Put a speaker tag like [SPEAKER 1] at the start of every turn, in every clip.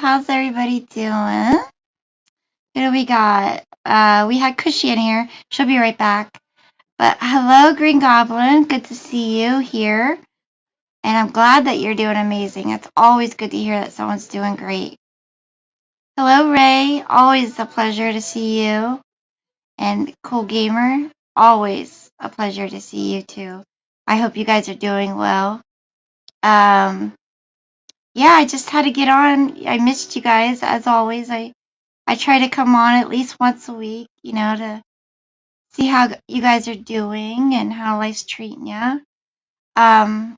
[SPEAKER 1] How's everybody doing? Who do we got? We had Cushy in here. She'll be right back. But hello, Green Goblin. Good to see you here. And I'm glad that you're doing amazing. It's always good to hear that someone's doing great. Hello, Ray. Always a pleasure to see you. And Cool Gamer. Always a pleasure to see you too. I hope you guys are doing well. Um, yeah, I just had to get on. I missed you guys as always. I try to come on at least once a week, to see how you guys are doing and how life's treating you. Um,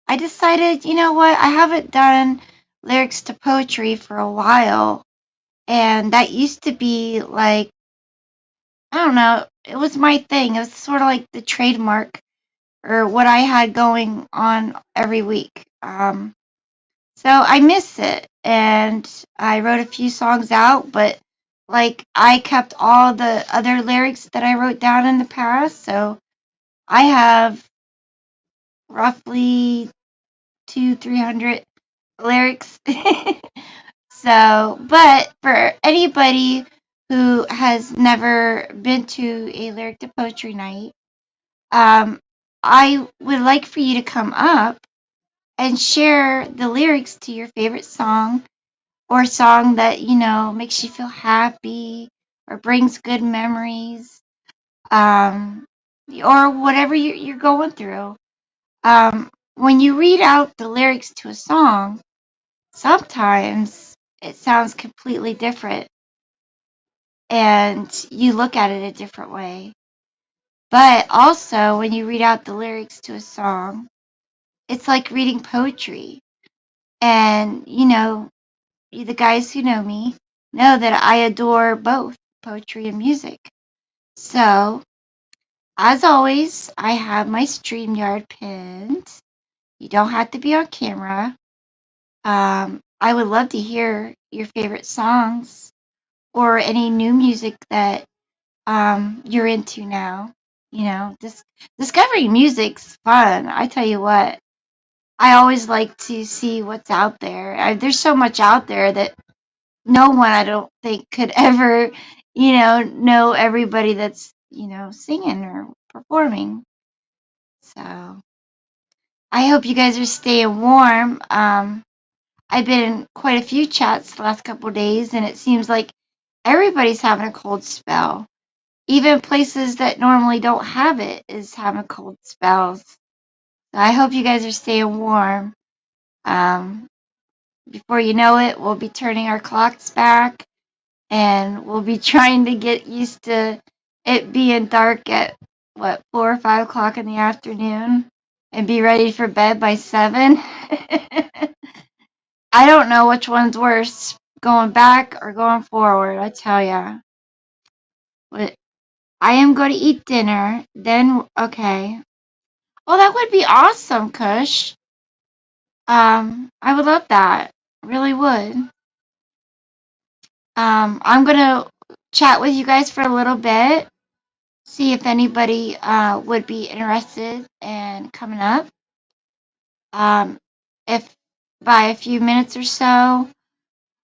[SPEAKER 1] I decided, you know what, I haven't done lyrics to poetry for a while, and that used to be like, I don't know, it was my thing. It was sort of like the trademark or what I had going on every week. So I miss it, and I wrote a few songs out, but like I kept all the other lyrics that I wrote down in the past, so I have roughly 300 lyrics. So, but for anybody who has never been to a lyric to poetry night, um, I would like for you to come up and share the lyrics to your favorite song or a song that makes you feel happy or brings good memories, um, or whatever you're going through. When you read out the lyrics to a song, sometimes it sounds completely different and you look at it a different way. But also, when you read out the lyrics to a song, it's like reading poetry. And, the guys who know me know that I adore both poetry and music. So, as always, I have my StreamYard pinned. You don't have to be on camera. I would love to hear your favorite songs or any new music that you're into now. Discovering music's fun. I tell you what, I always like to see what's out there. There's so much out there that no one, I don't think, could ever, know everybody that's, singing or performing. So I hope you guys are staying warm. I've been in quite a few chats the last couple of days, and it seems like everybody's having a cold spell. Even places that normally don't have it is having cold spells. So I hope you guys are staying warm. Um, Before you know it, we'll be turning our clocks back, and we'll be trying to get used to it being dark at 4 or 5 o'clock in the afternoon, and be ready for bed by 7. I don't know which one's worse, going back or going forward. I tell ya, but I am going to eat dinner. Then okay. Well, that would be awesome, Kush. I would love that. Really would. I'm gonna chat with you guys for a little bit, see if anybody would be interested in coming up. If by a few minutes or so,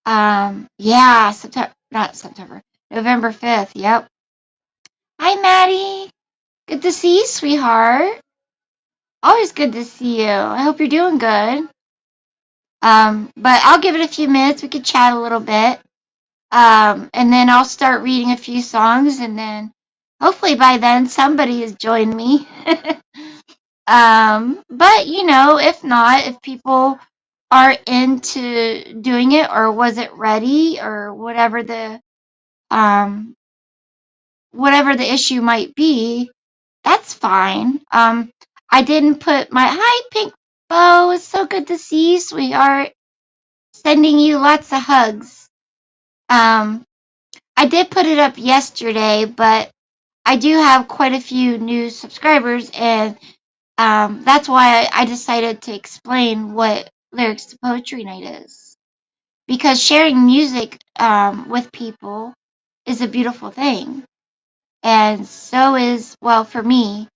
[SPEAKER 1] yeah, not September, November 5th. Yep. Hi, Maddie. Good to see you, sweetheart. Always good to see you. I hope you're doing good. But I'll give it a few minutes. We could chat a little bit. And then I'll start reading a few songs, and then hopefully by then somebody has joined me. But if not, if people are into doing it or wasn't ready or um whatever the issue might be, that's fine. I didn't put my hi Pink Bow. It's so good to see you, sweetheart. Sending you lots of hugs. Um, I did put it up yesterday, but I do have quite a few new subscribers, and that's why I decided to explain what Lyrics to Poetry Night is. Because sharing music with people is a beautiful thing. And so is, well, for me,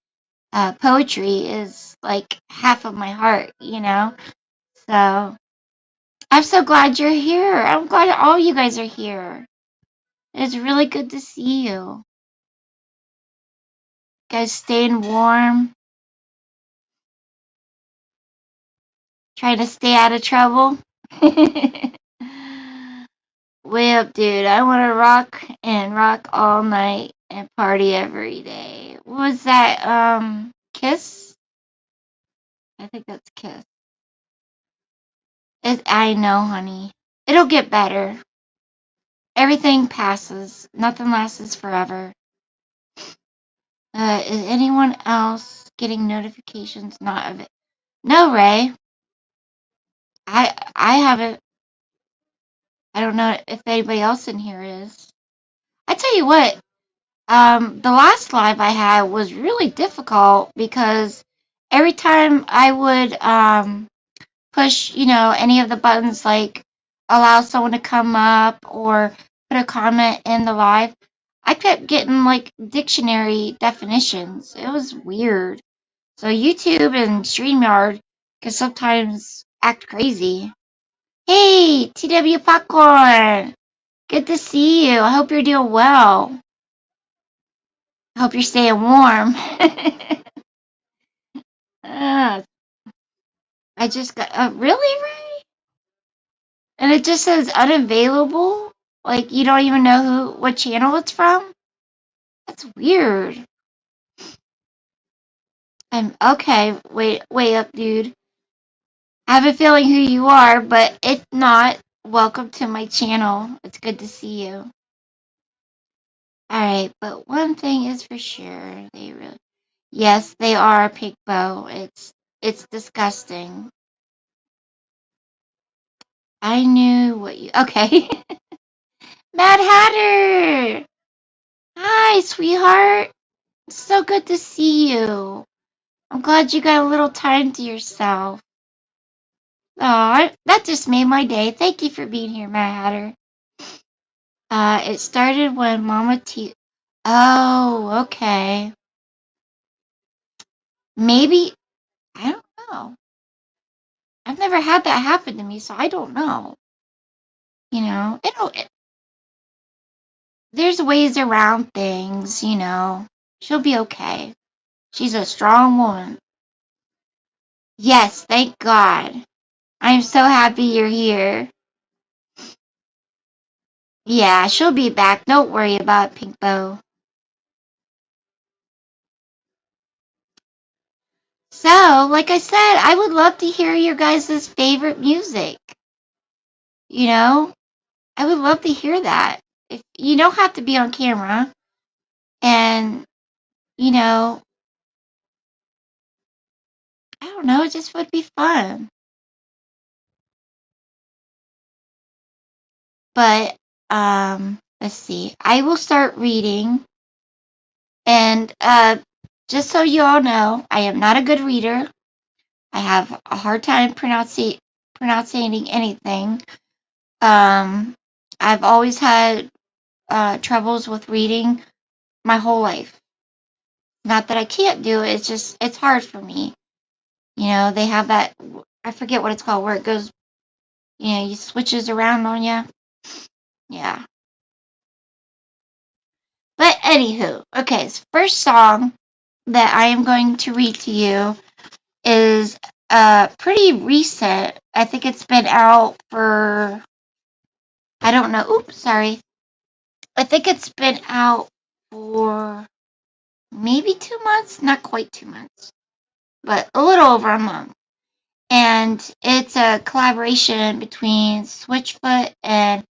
[SPEAKER 1] poetry is like half of my heart. So I'm so glad you're here. I'm glad all you guys are here. It's really good to see you. Guys staying warm, trying to stay out of trouble. Way up, dude. I want to rock and rock all night and party every day. What was that? Kiss? I think that's Kiss. I know, honey. It'll get better. Everything passes. Nothing lasts forever. Is anyone else getting notifications? Not of it. No, Ray. I haven't. I don't know if anybody else in here is. I tell you what. The last live I had was really difficult because every time I would push, any of the buttons like allow someone to come up or put a comment in the live, I kept getting like dictionary definitions. It was weird. So YouTube and StreamYard can sometimes act crazy. Hey, TW Popcorn! Good to see you. I hope you're doing well. I hope you're staying warm. Ah, I just got really, Ray? And it just says unavailable. Like you don't even know what channel it's from. That's weird. I'm okay. Wait up, dude. I have a feeling who you are, but if not, welcome to my channel. It's good to see you. All right, but one thing is for sure, yes, they are Pink Bow. It's disgusting. I knew what you. Okay. Mad Hatter! Hi, sweetheart. So good to see you. I'm glad you got a little time to yourself. Oh, that just made my day. Thank you for being here, Mad Hatter. It started when Mama T. Oh, okay. Maybe. I don't know. I've never had that happen to me, so I don't know. There's ways around things. She'll be okay. She's a strong woman. Yes, thank God. I'm so happy you're here. Yeah, she'll be back. Don't worry about Pink Bow. So, like I said, I would love to hear your guys' favorite music. I would love to hear that. If you don't have to be on camera, and I don't know, it just would be fun. But let's see. I will start reading, and just so you all know, I am not a good reader. I have a hard time pronouncing anything. I've always had troubles with reading my whole life. Not that I can't do it, it's hard for me. They have that, I forget what it's called, where it goes, you switches around on you. Yeah. But anywho, okay, so first song that I am going to read to you is pretty recent. I think it's been out for, I don't know. Oops, sorry. I think it's been out for maybe 2 months, not quite 2 months, but a little over a month. And it's a collaboration between Switchfoot and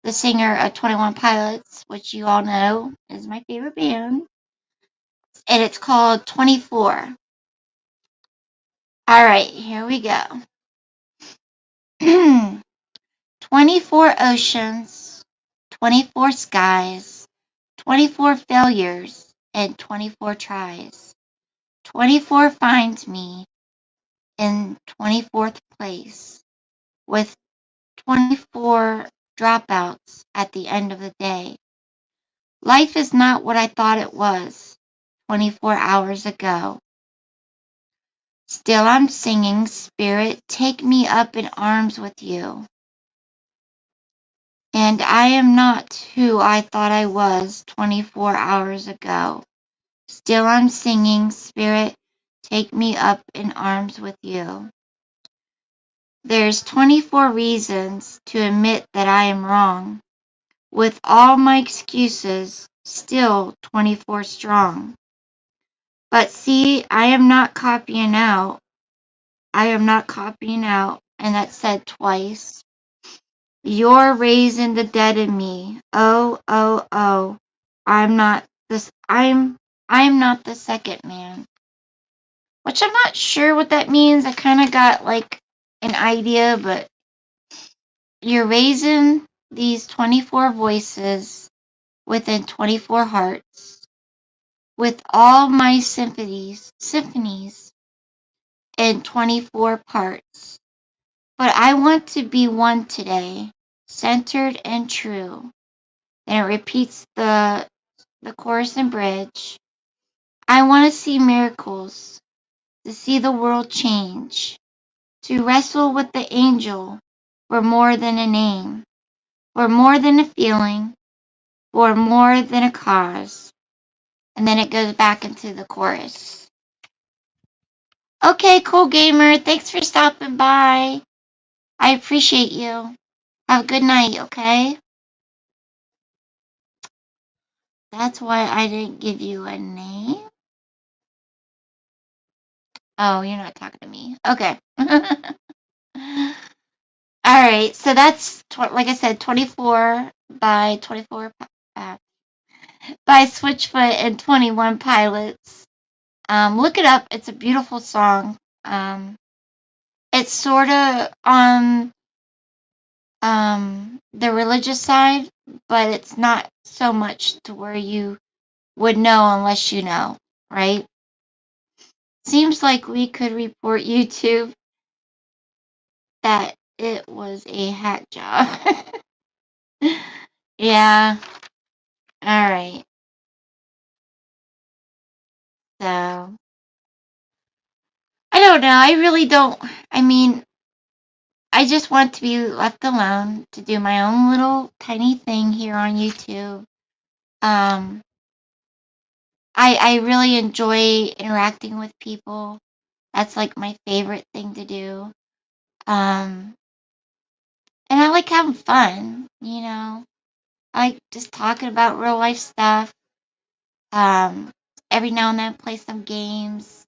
[SPEAKER 1] the singer of 21 Pilots, which you all know is my favorite band. And it's called 24. All right, here we go. 24 oceans, 24 skies, 24 failures, and 24 tries. 24 finds me in 24th place, with 24 dropouts at the end of the day. Life is not what I thought it was 24 hours ago. Still I'm singing, Spirit, take me up in arms with you. and I am not who I thought I was 24 hours ago. Still I'm singing, Spirit, take me up in arms with you. There's 24 reasons to admit that I am wrong. With all my excuses, still 24 strong. But see, I am not copying out. I am not copying out, and that's said twice. You're raising the dead in me. Oh, oh, oh. I'm not this I'm not the second man. Which I'm not sure what that means. I kinda got like an idea, but you're raising these 24 voices within 24 hearts with all my symphonies in 24 parts. But I want to be one today, centered and true. And it repeats the chorus and bridge. I want to see miracles, to see the world change, to wrestle with the angel for more than a name, for more than a feeling, for more than a cause. And then it goes back into the chorus. Okay, cool gamer. Thanks for stopping by. I appreciate you. Have a good night, okay? That's why I didn't give you a name. Oh, you're not talking to me. Okay. All right. So that's, like I said, 24 by 24 uh, by Switchfoot and 21 Pilots. Look it up. It's a beautiful song. It's sort of on the religious side, but it's not so much to where you would know unless you know, right? Seems like we could report YouTube that it was a hack job. Yeah. All right. So I don't know. I really don't. I mean, I just want to be left alone to do my own little tiny thing here on YouTube. Um, I really enjoy interacting with people. That's like my favorite thing to do. And I like having fun, you know. I like just talking about real life stuff. Um, every now and then play some games.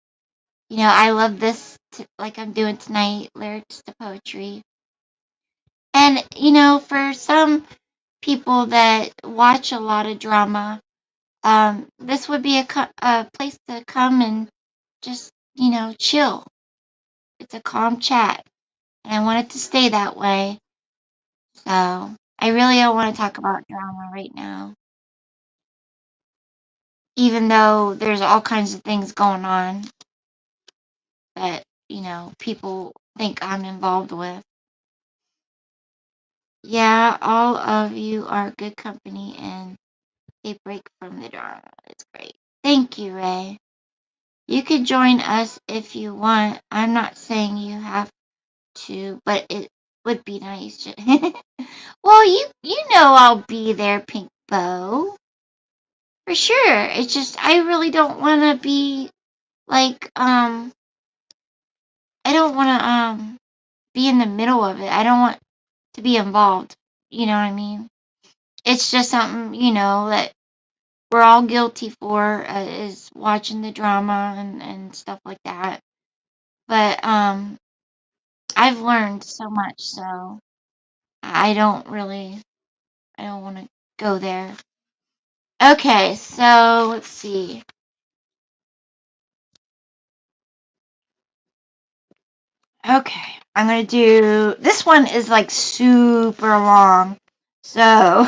[SPEAKER 1] You know, I love this, like I'm doing tonight, lyrics to poetry. And, you know, for some people that watch a lot of drama, this would be a place to come and just, you know, chill. It's a calm chat. And I want it to stay that way. So I really don't want to talk about drama right now. Even though there's all kinds of things going on that, you know, people think I'm involved with. Yeah, all of you are good company and a break from the drama. It's great. Thank you, Ray. You could join us if you want. I'm not saying you have to, but it would be nice. Well, you know I'll be there, Pink Bow. For sure. It's just I really don't want to be like I don't want to be in the middle of it. I don't want to be involved. You know what I mean? It's just something, you know, that we're all guilty for is watching the drama and stuff like that. But I've learned so much, so I don't want to go there. Okay, so let's see. Okay, I'm gonna do this one is like super long, so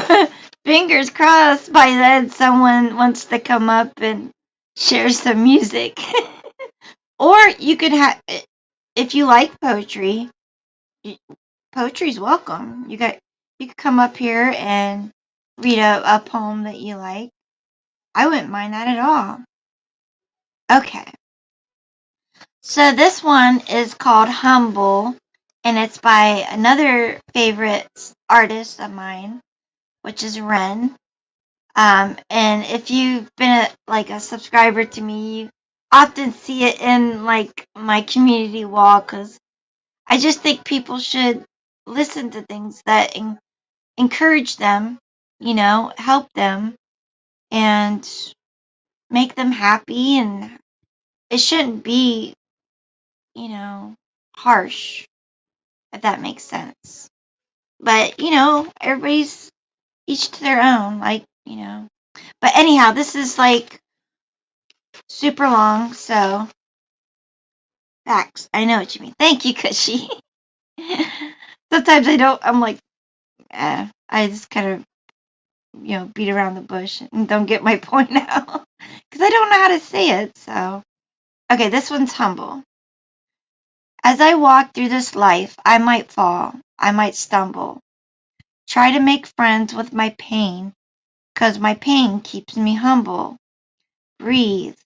[SPEAKER 1] fingers crossed by then someone wants to come up and share some music. Or you could have, if you like poetry, poetry's welcome. You could come up here and read a poem that you like. I wouldn't mind that at all. Okay. So this one is called Humble, and it's by another favorite artist of mine. which is Ren. And if you've been a subscriber to me, you often see it in like my community wall because I just think people should listen to things that encourage them, help them and make them happy. And it shouldn't be, you know, harsh, if that makes sense. But, everybody's each to their own, But anyhow, this is like super long, so facts. I know what you mean. Thank you, Cushy. Sometimes I'm like, I just kind of, beat around the bush and don't get my point out because I don't know how to say it. So, okay, this one's humble. As I walk through this life, I might fall, I might stumble, try to make friends with my pain, 'cause my pain keeps me humble. Breathe,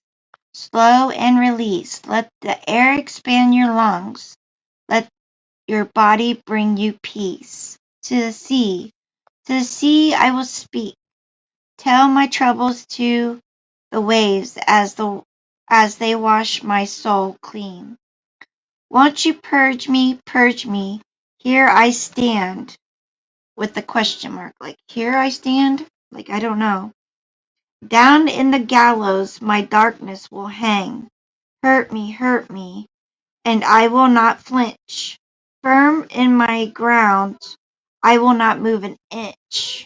[SPEAKER 1] slow and release. Let the air expand your lungs. Let your body bring you peace. To the sea I will speak. Tell my troubles to the waves as they wash my soul clean. Won't you purge me, purge me? Here I stand with the question mark. Like, here I stand? Like, I don't know. Down in the gallows my darkness will hang. Hurt me, and I will not flinch. Firm in my ground, I will not move an inch.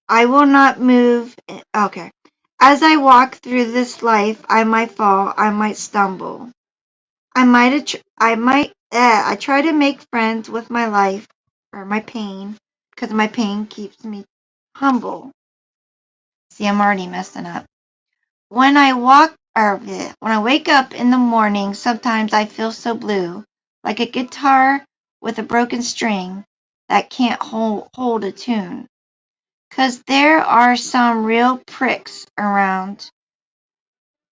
[SPEAKER 1] I will not move. Okay. As I walk through this life, I might fall, I might stumble. I try to make friends with my life or my pain because my pain keeps me humble. See, I'm already messing up. When I when I wake up in the morning, sometimes I feel so blue, like a guitar with a broken string that can't hold a tune. 'Cause there are some real pricks around.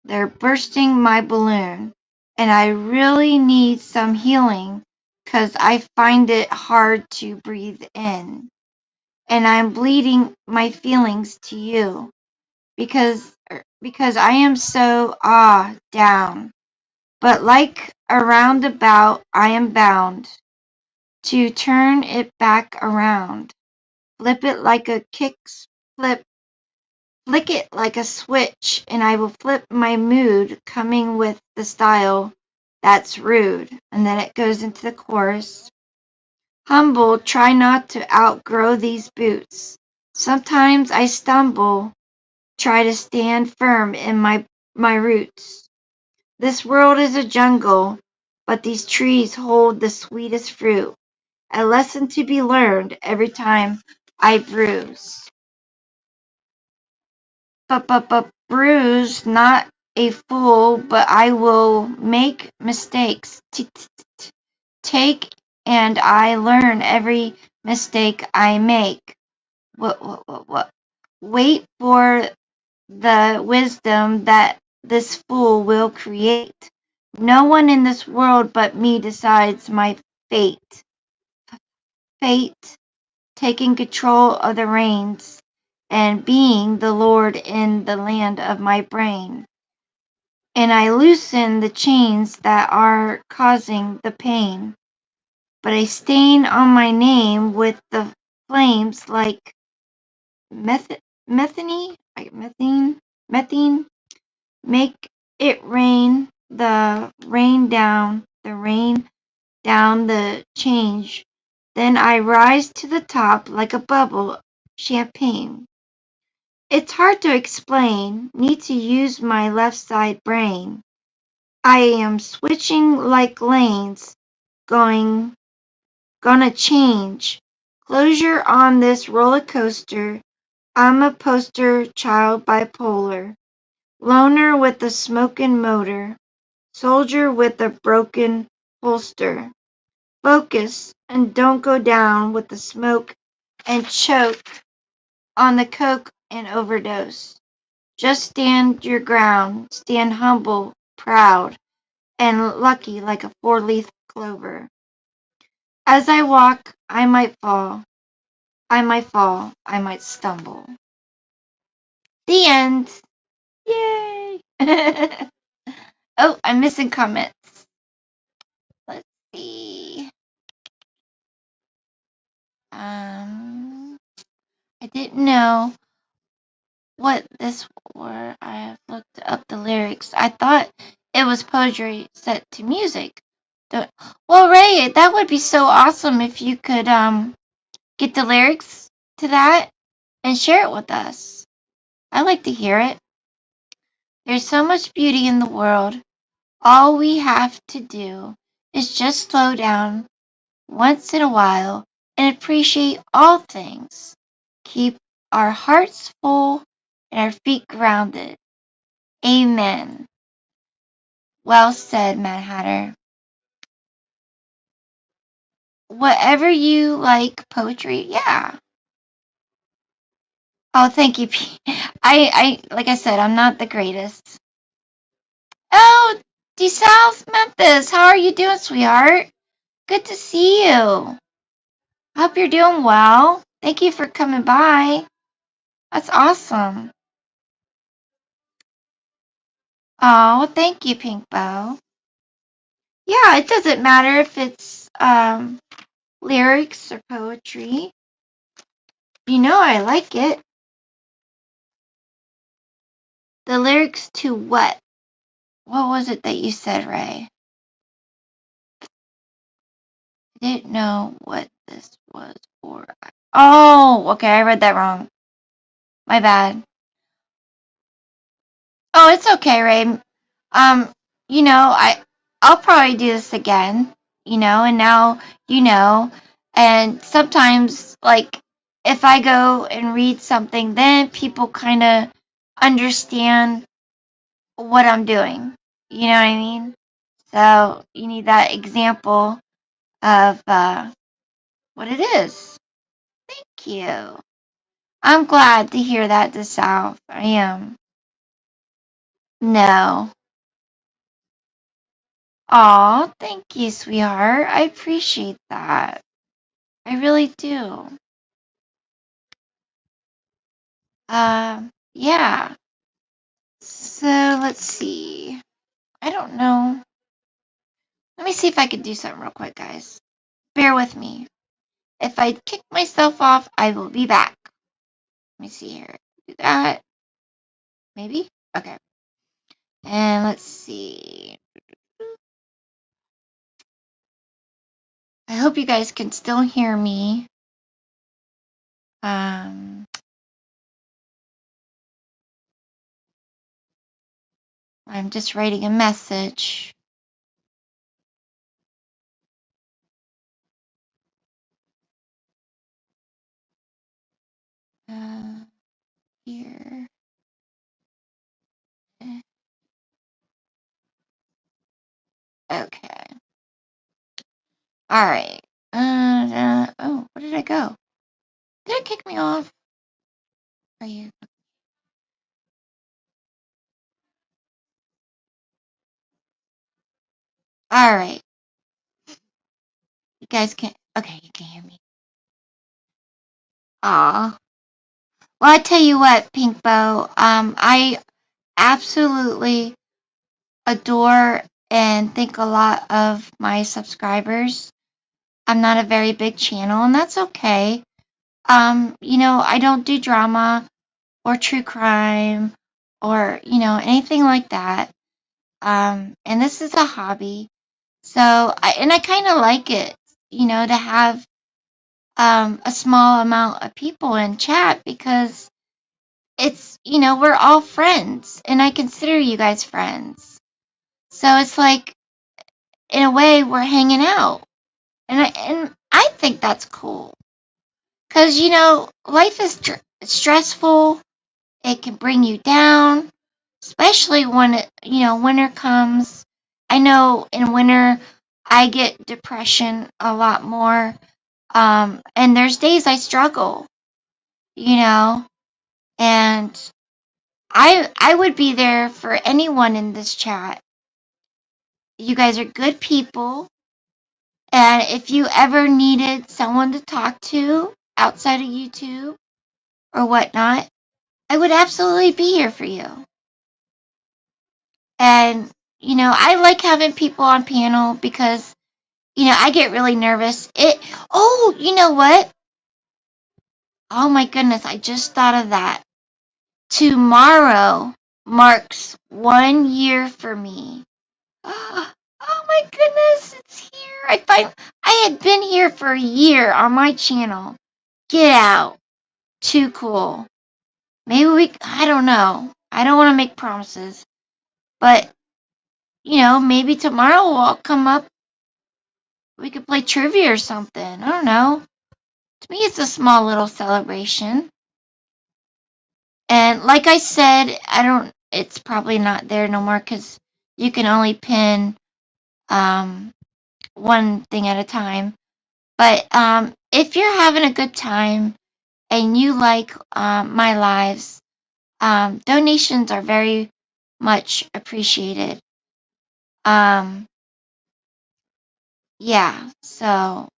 [SPEAKER 1] They're bursting my balloon, and I really need some healing 'cause I find it hard to breathe in. And I'm bleeding my feelings to you because I am so down. But like a roundabout I am bound to turn it back around. Flip it like a flip Flick it like a switch and I will flip my mood coming with the style that's rude. And then it goes into the chorus. Humble, try not to outgrow these boots. Sometimes I stumble, try to stand firm in my roots. This world is a jungle, but these trees hold the sweetest fruit. A lesson to be learned every time I bruise. But bruise not a fool, but I will make mistakes. Take and I learn every mistake I make. What? Wait for the wisdom that this fool will create. No one in this world but me decides my fate. Fate, taking control of the reins and being the Lord in the land of my brain. And I loosen the chains that are causing the pain. But I stain on my name with the flames like methane, methane, make it rain, the rain down the change. Then I rise to the top like a bubble champagne. It's hard to explain, need to use my left side brain. I am switching like lanes, gonna change. Closure on this roller coaster. I'm a poster child bipolar. Loner with a smoking motor. Soldier with a broken holster. Focus and don't go down with the smoke and choke on the coke and overdose. Just stand your ground, stand humble, proud, and lucky like a four-leaf clover. As I walk, I might fall. I might fall. I might stumble. The end. Yay! Oh, I'm missing comments. Let's see. I didn't know what this were. I have looked up the lyrics. I thought it was poetry set to music. Well, Ray, that would be so awesome if you could get the lyrics to that and share it with us. I'd like to hear it. There's so much beauty in the world. All we have to do is just slow down once in a while and appreciate all things. Keep our hearts full and our feet grounded. Amen. Well said, Mad Hatter. Whatever you like, poetry, yeah. Oh, thank you, P. Like I said, I'm not the greatest. Oh, DeSouth Memphis, how are you doing, sweetheart? Good to see you. Hope you're doing well. Thank you for coming by. That's awesome. Oh, thank you, Pink Bow. Yeah, it doesn't matter if it's lyrics or poetry. You know I like it. The lyrics to what? What was it that you said, Ray? I didn't know what this was for. Oh, okay, I read that wrong. My bad. Oh, it's okay, Ray. Um, I'll probably do this again, and now and sometimes like if I go and read something, then people kind of understand what I'm doing. You know what I mean? So you need that example of what it is. Thank you. I'm glad to hear that, the South. I am. No. Aw, thank you, sweetheart. I appreciate that. I really do. Yeah. So let's see. I don't know. Let me see if I can do something real quick, guys. Bear with me. If I kick myself off, I will be back. Let me see here. Do that. Maybe? Okay. And let's see. I hope you guys can still hear me. I'm just writing a message. Here. Okay. All right. Oh, where did I go? Did it kick me off? Are you? All right. You guys can. Okay, you can hear me. Aw. Well, I tell you what, Pink Bow. I absolutely adore and think a lot of my subscribers. I'm not a very big channel, and that's okay. I don't do drama or true crime or, anything like that. And this is a hobby. So, I kind of like it, to have a small amount of people in chat because it's, we're all friends and I consider you guys friends. So it's like, in a way, we're hanging out. And I think that's cool. Because, life is stressful. It can bring you down, especially when winter comes. I know in winter I get depression a lot more. And there's days I struggle, and I would be there for anyone in this chat. You guys are good people, and if you ever needed someone to talk to, outside of YouTube or whatnot, I would absolutely be here for you. And, I like having people on panel because, I get really nervous. You know what? Oh my goodness, I just thought of that. Tomorrow marks 1 year for me. Oh my goodness, it's here. I had been here for a year on my channel. Get out. Too cool. Maybe I don't know. I don't want to make promises. But, maybe tomorrow I'll come up. We could play trivia or something. I don't know. To me, it's a small little celebration. And like I said, it's probably not there no more because you can only pin one thing at a time. But if you're having a good time and you like my lives, donations are very much appreciated. Yeah, so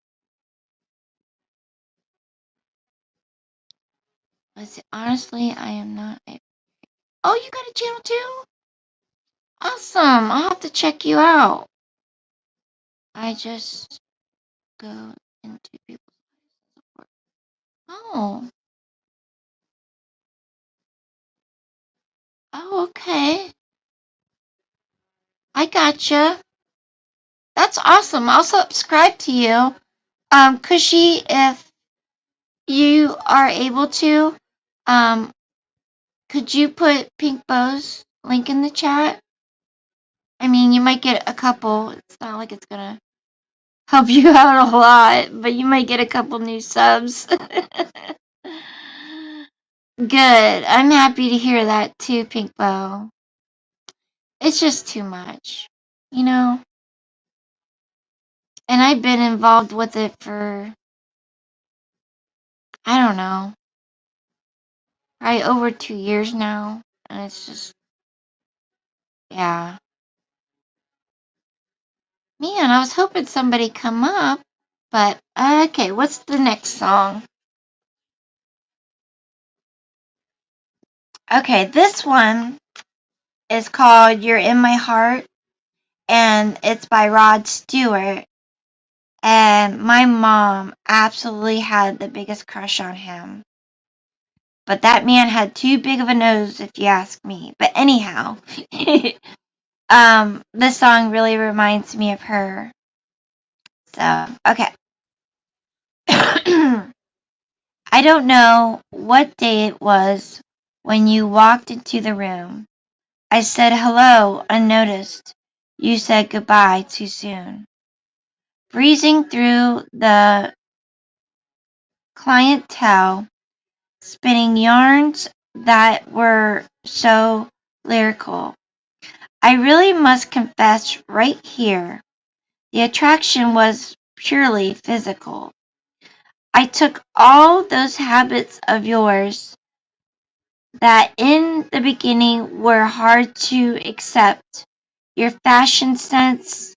[SPEAKER 1] let's see. Honestly, I am not. Oh, you got a channel too? Awesome. I'll have to check you out. I just go into people's support. Oh. Oh, okay. I gotcha. That's awesome. I'll subscribe to you. Cushy, if you are able to, um, could you put Pink Bow's link in the chat? I mean, you might get a couple. It's not like it's gonna help you out a lot, but you might get a couple new subs. Good. I'm happy to hear that too, Pink Bow. It's just too much, you know? And I've been involved with it for, I don't know, probably over 2 years now. And it's just, yeah. Man, I was hoping somebody come up. But, okay, what's the next song? Okay, this one is called You're in My Heart, and it's by Rod Stewart. And my mom absolutely had the biggest crush on him. But that man had too big of a nose, if you ask me. But anyhow, this song really reminds me of her. So, okay. I don't know what day it was when you walked into the room. I said hello unnoticed. You said goodbye too soon. Breezing through the clientele, spinning yarns that were so lyrical. I really must confess right here, the attraction was purely physical. I took all those habits of yours that in the beginning were hard to accept, your fashion sense,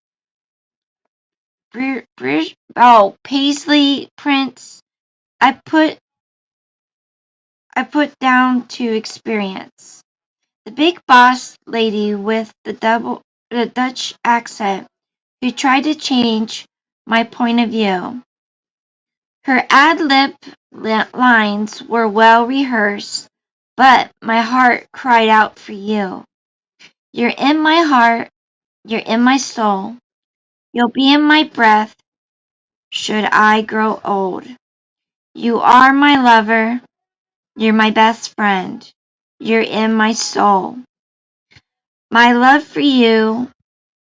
[SPEAKER 1] paisley prints, I put down to experience. The big boss lady with the Dutch accent who tried to change my point of view. Her ad-lib lines were well rehearsed, but my heart cried out for you. You're in my heart, you're in my soul. You'll be in my breath, should I grow old. You are my lover, you're my best friend. You're in my soul. My love for you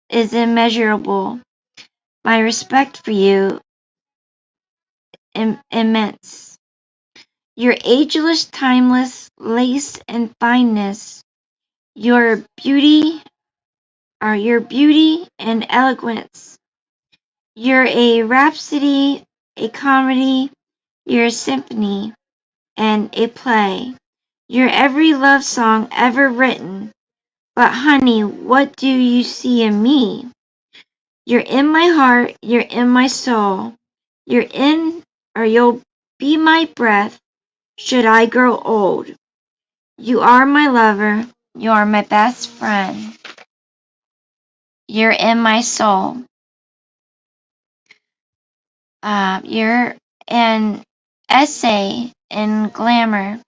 [SPEAKER 1] is immeasurable. My respect for you immense. Your ageless, timeless lace and fineness, your beauty and eloquence. You're a rhapsody, a comedy, you're a symphony and a play. You're every love song ever written. But honey, what do you see in me? You're in my heart, you're in my soul. You'll be my breath should I grow old. You are my lover, you are my best friend. You're in my soul. You're an essay in glamour.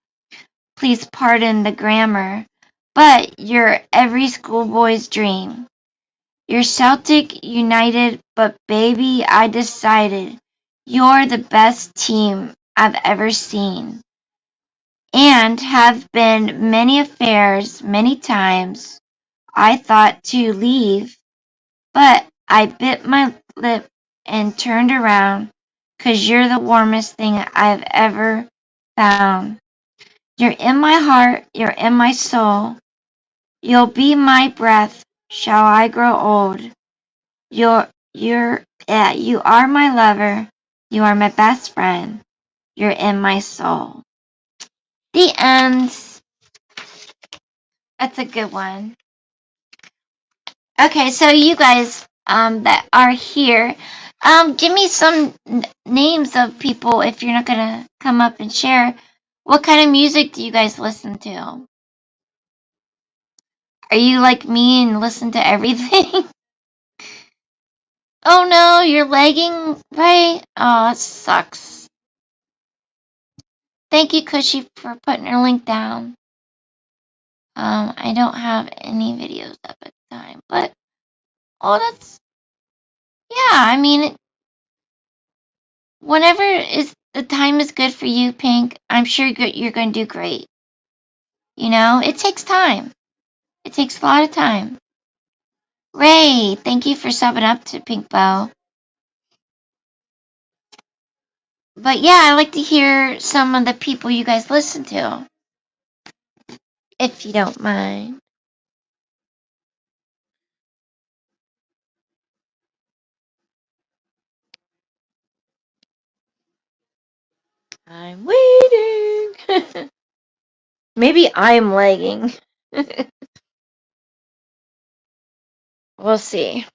[SPEAKER 1] Please pardon the grammar, but you're every schoolboy's dream. You're Celtic United, but baby, I decided you're the best team I've ever seen. And have been many affairs, many times. I thought to leave, but I bit my lip and turned around, 'cause you're the warmest thing I've ever found. You're in my heart, you're in my soul. You'll be my breath, shall I grow old. You are my lover, you are my best friend. You're in my soul. The end. That's a good one. Okay, so you guys that are here, give me some names of people if you're not gonna come up and share. What kind of music do you guys listen to? Are you like me and listen to everything? Oh no, you're lagging, right? Oh, that sucks. Thank you, Cushy, for putting her link down. I don't have any videos up at the time, but oh, that's yeah. I mean, whenever is the time is good for you, Pink. I'm sure you're going to do great. You know, it takes time. It takes a lot of time. Ray, thank you for subbing up to Pink Bow. But yeah, I like to hear some of the people you guys listen to, if you don't mind. I'm waiting. Maybe I'm lagging. We'll see.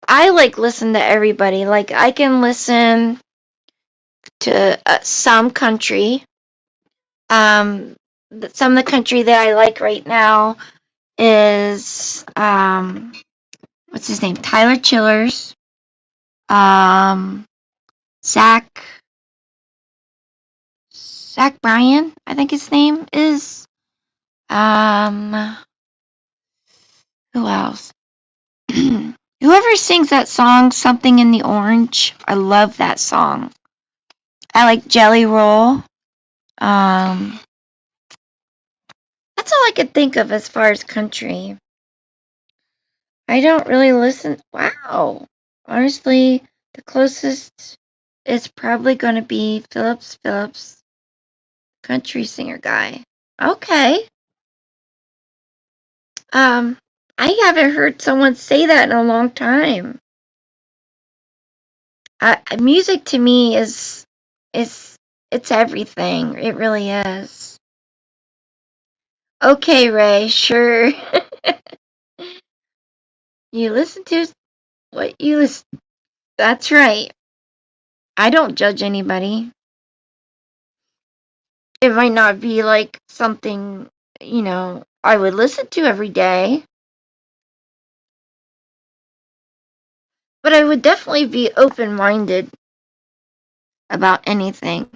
[SPEAKER 1] I like listen to everybody. Like I can listen to some country. Some of the country that I like right now is what's his name? Tyler Childers. Zach Bryan, I think his name is. Who else? Whoever sings that song, Something in the Orange, I love that song. I like Jelly Roll. That's all I could think of as far as country. I don't really listen. Wow. Honestly, the closest is probably going to be Phillips, country singer guy. Okay. I haven't heard someone say that in a long time. Music to me is it's everything. It really is. Okay, Ray, sure. You listen to what you listen. That's right. I don't judge anybody. It might not be like something, I would listen to every day, but I would definitely be open-minded about anything.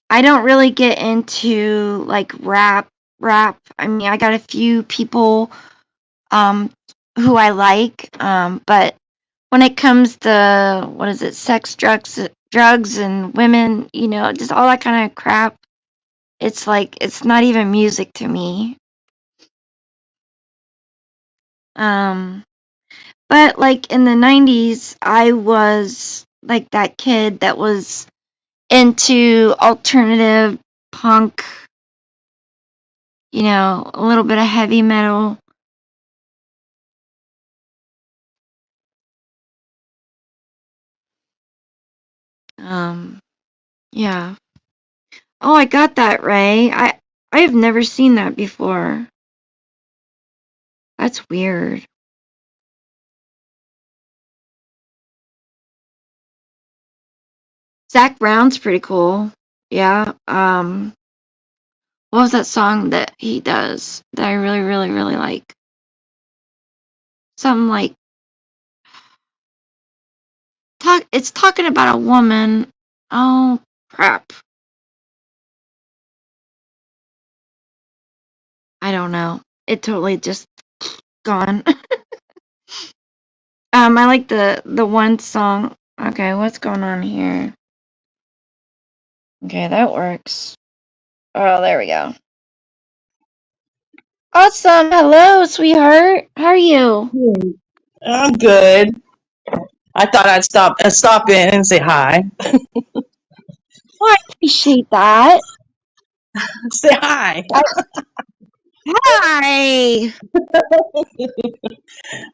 [SPEAKER 1] I don't really get into like rap. I mean, I got a few people who I like, but when it comes to what is it, sex, drugs and women, just all that kind of crap, it's like it's not even music to me. But like in the 90s, I was like that kid that was into alternative punk, a little bit of heavy metal. Yeah. Oh, I got that, Ray. I've never seen that before. That's weird. Zach Brown's pretty cool. Yeah. What was that song that he does that I really, really, really like? Something like it's talking about a woman. Oh crap. I don't know. It totally just gone. I like the one song. Okay, what's going on here? Okay, that works. Oh, there we go. Awesome. Hello, sweetheart. How are you?
[SPEAKER 2] I'm good. I thought I'd stop in and say hi.
[SPEAKER 1] Well, I appreciate that.
[SPEAKER 2] Say hi.
[SPEAKER 1] Hi.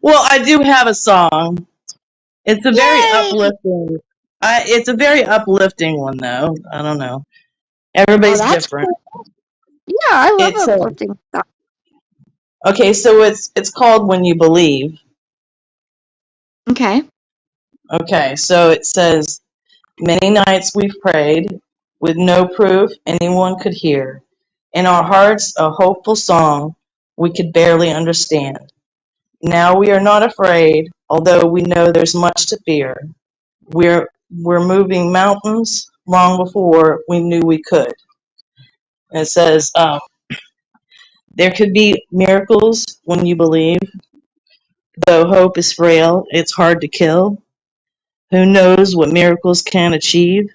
[SPEAKER 2] Well, I do have a song. It's a very
[SPEAKER 1] Yay.
[SPEAKER 2] uplifting. It's a very uplifting one, though. I don't know.
[SPEAKER 1] Oh,
[SPEAKER 2] Everybody's
[SPEAKER 1] that's
[SPEAKER 2] different.
[SPEAKER 1] cool. Yeah, I love
[SPEAKER 2] It's
[SPEAKER 1] uplifting stuff.
[SPEAKER 2] okay. So it's called "When You Believe."
[SPEAKER 1] Okay.
[SPEAKER 2] Okay, so it says, "Many nights we've prayed with no proof anyone could hear. In our hearts, a hopeful song we could barely understand. Now we are not afraid, although we know there's much to fear. We're moving mountains long before we knew we could." And it says, "There could be miracles when you believe, though hope is frail, it's hard to kill. Who knows what miracles can achieve?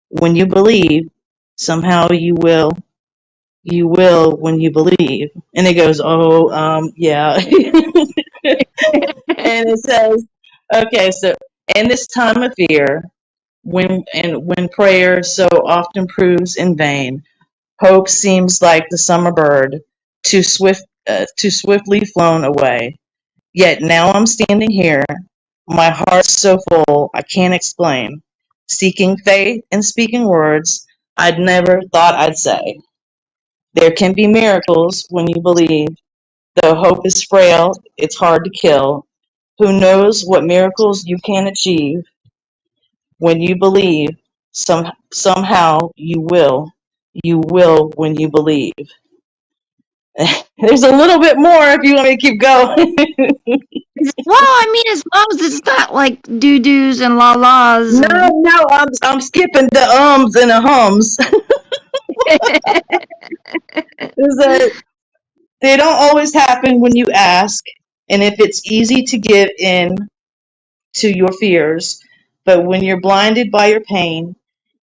[SPEAKER 2] When you believe, somehow you will when you believe." And it goes, "Oh, yeah." And it says, okay, so in this time of fear, when prayer so often proves in vain, hope seems like the summer bird, too swiftly flown away. Yet now I'm standing here, my heart's so full I can't explain, seeking faith and speaking words I'd never thought I'd say. There can be miracles when you believe, though hope is frail, it's hard to kill. Who knows what miracles you can achieve when you believe? Somehow you will when you believe. There's a little bit more if you want me to keep going.
[SPEAKER 1] Well, I mean, as long as it's not like doo-doos and la-las and...
[SPEAKER 2] No, I'm skipping the ums and the hums. Is that they don't always happen when you ask, and if it's easy to give in to your fears, but when you're blinded by your pain,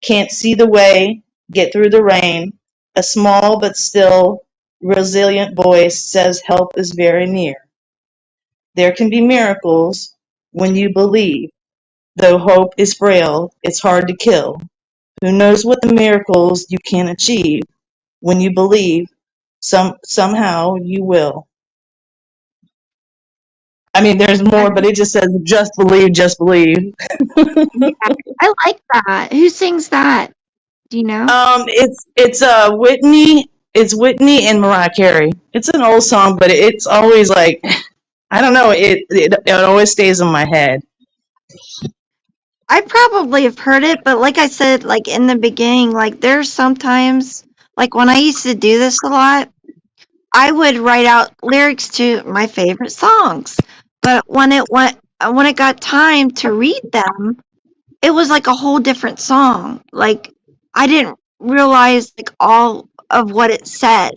[SPEAKER 2] can't see the way, get through the rain, a small but still resilient voice says help is very near. There can be miracles when you believe, though hope is frail, it's hard to kill. Who knows what the miracles you can achieve when you believe? Somehow you will. I mean, there's more, but it just says just believe, just believe.
[SPEAKER 1] Yeah, I like that. Who sings that? Do you know?
[SPEAKER 2] It's Whitney. It's Whitney and Mariah Carey. It's an old song, but it's always like, I don't know. It always stays in my head.
[SPEAKER 1] I probably have heard it, but like I said, like in the beginning, like there's sometimes, like when I used to do this a lot, I would write out lyrics to my favorite songs. But when it got time to read them, it was like a whole different song. Like I didn't realize like all of what it said,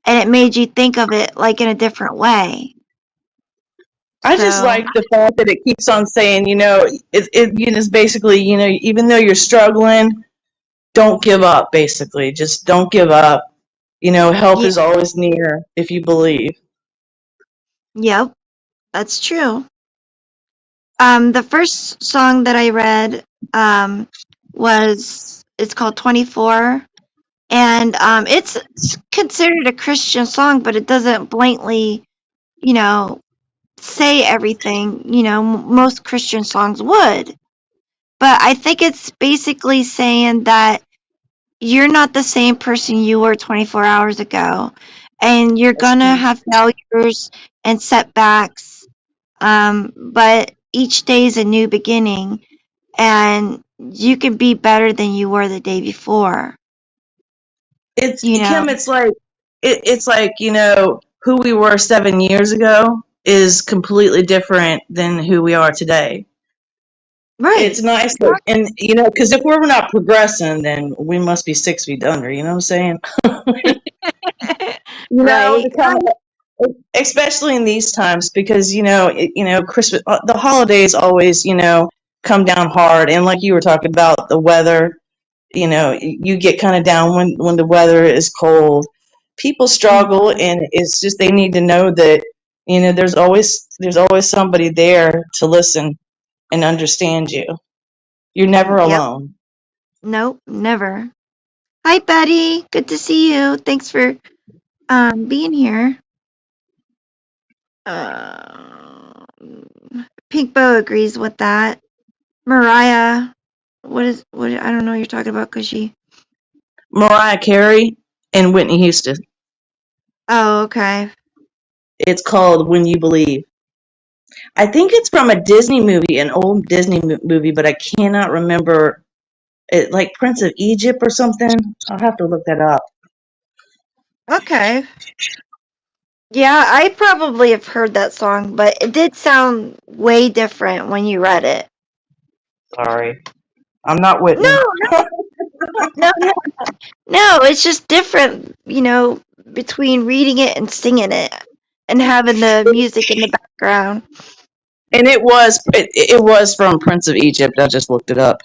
[SPEAKER 1] and it made you think of it like in a different way.
[SPEAKER 2] I just
[SPEAKER 1] So,
[SPEAKER 2] like the fact that it keeps on saying, it's basically, even though you're struggling, don't give up. Basically, just don't give up. Help
[SPEAKER 1] yeah,
[SPEAKER 2] is always near if you believe.
[SPEAKER 1] yep, that's true. The first song that I read it's called 24, and it's considered a Christian song, but it doesn't blatantly, you know, say everything, most Christian songs would. But I think it's basically saying that you're not the same person you were 24 hours ago, and you're
[SPEAKER 2] That's
[SPEAKER 1] gonna
[SPEAKER 2] true.
[SPEAKER 1] have failures and setbacks, but each day is a new beginning, and you can be better than you were the day before.
[SPEAKER 2] It's
[SPEAKER 1] You know,
[SPEAKER 2] Kim. It's like who we were 7 years ago is completely different than who we are today.
[SPEAKER 1] right?
[SPEAKER 2] It's nice, and because if we're not progressing, then we must be 6 feet under. You know what I'm saying?
[SPEAKER 1] Right.
[SPEAKER 2] To kind of, especially in these times, because Christmas, the holidays always come down hard, and like you were talking about the weather, you get kind of down when the weather is cold. People struggle, and it's just they need to know that there's always somebody there to listen and understand you. You're never
[SPEAKER 1] Yep.
[SPEAKER 2] alone.
[SPEAKER 1] Nope, never. Hi, Betty. Good to see you. Thanks for being here. Pink Bow agrees with that. Mariah, what? I don't know what you're talking about because she.
[SPEAKER 2] Mariah Carey and Whitney Houston.
[SPEAKER 1] Oh, okay.
[SPEAKER 2] It's called When You Believe. I think it's from a Disney movie, an old Disney movie, but I cannot remember it, like Prince of Egypt or something. I'll have to look that up.
[SPEAKER 1] Okay. Yeah, I probably have heard that song, but it did sound way different when you read it.
[SPEAKER 2] Sorry. I'm not Whitney.
[SPEAKER 1] No, no, no, it's just different, between reading it and singing it and having the music in the background.
[SPEAKER 2] And it was from Prince of Egypt. I just looked it up.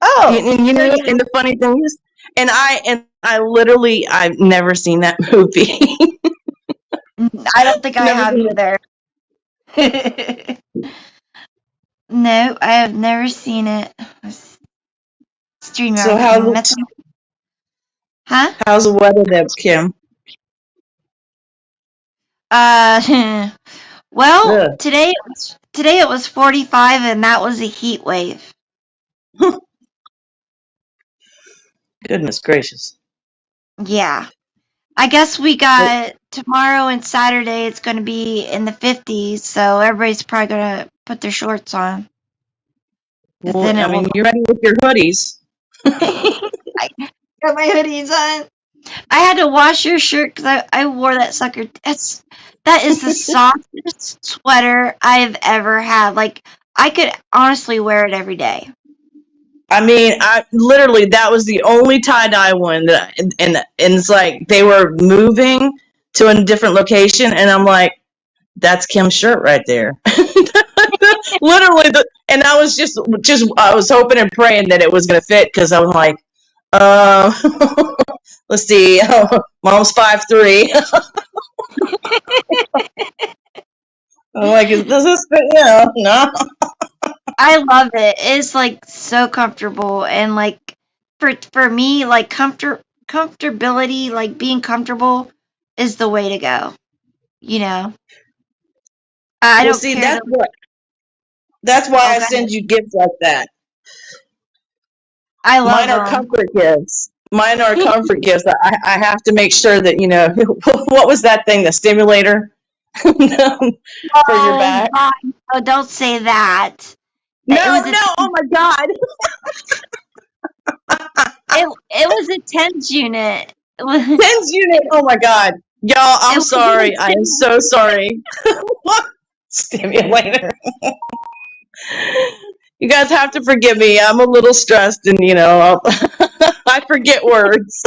[SPEAKER 1] Oh,
[SPEAKER 2] And the funny thing is, I literally I've never seen that movie.
[SPEAKER 1] I don't think I
[SPEAKER 2] Never
[SPEAKER 1] have
[SPEAKER 2] seen it.
[SPEAKER 1] either. No, I have never seen it.
[SPEAKER 2] So
[SPEAKER 1] Huh?
[SPEAKER 2] how's the weather there, Kim?
[SPEAKER 1] Well,
[SPEAKER 2] Ugh.
[SPEAKER 1] today it was 45 and that was a heat wave.
[SPEAKER 2] Goodness gracious.
[SPEAKER 1] Yeah. I guess we got tomorrow and Saturday it's going to be in the 50s, so everybody's probably going to put their shorts on.
[SPEAKER 2] Well, you're ready with your hoodies.
[SPEAKER 1] I got my hoodies on. I had to wash your shirt because I wore that sucker. That is the softest sweater I've ever had. Like, I could honestly wear it every day.
[SPEAKER 2] I literally that was the only tie-dye one and it's like they were moving to a different location, and I'm like, that's Kim's shirt right there. Literally, and I was just I was hoping and praying that it was gonna fit, because I was like, let's see, mom's 5'3". I'm like, does this fit? No.
[SPEAKER 1] I love it. It's like so comfortable, and like for me, like comfortability, like being comfortable is the way to go. I
[SPEAKER 2] Well,
[SPEAKER 1] don't
[SPEAKER 2] see,
[SPEAKER 1] care.
[SPEAKER 2] that's why I
[SPEAKER 1] go
[SPEAKER 2] send
[SPEAKER 1] ahead.
[SPEAKER 2] you gifts like that.
[SPEAKER 1] I love
[SPEAKER 2] Mine are
[SPEAKER 1] them.
[SPEAKER 2] comfort gifts. Mine are comfort gifts. I have to make sure that what was that thing? The stimulator for your back.
[SPEAKER 1] God, no, don't say that.
[SPEAKER 2] No. Oh my God.
[SPEAKER 1] It was a TENS unit.
[SPEAKER 2] TENS unit. Oh my God, y'all. I'm sorry. I am so sorry. Stimulator. You guys have to forgive me. I'm a little stressed, and I forget words.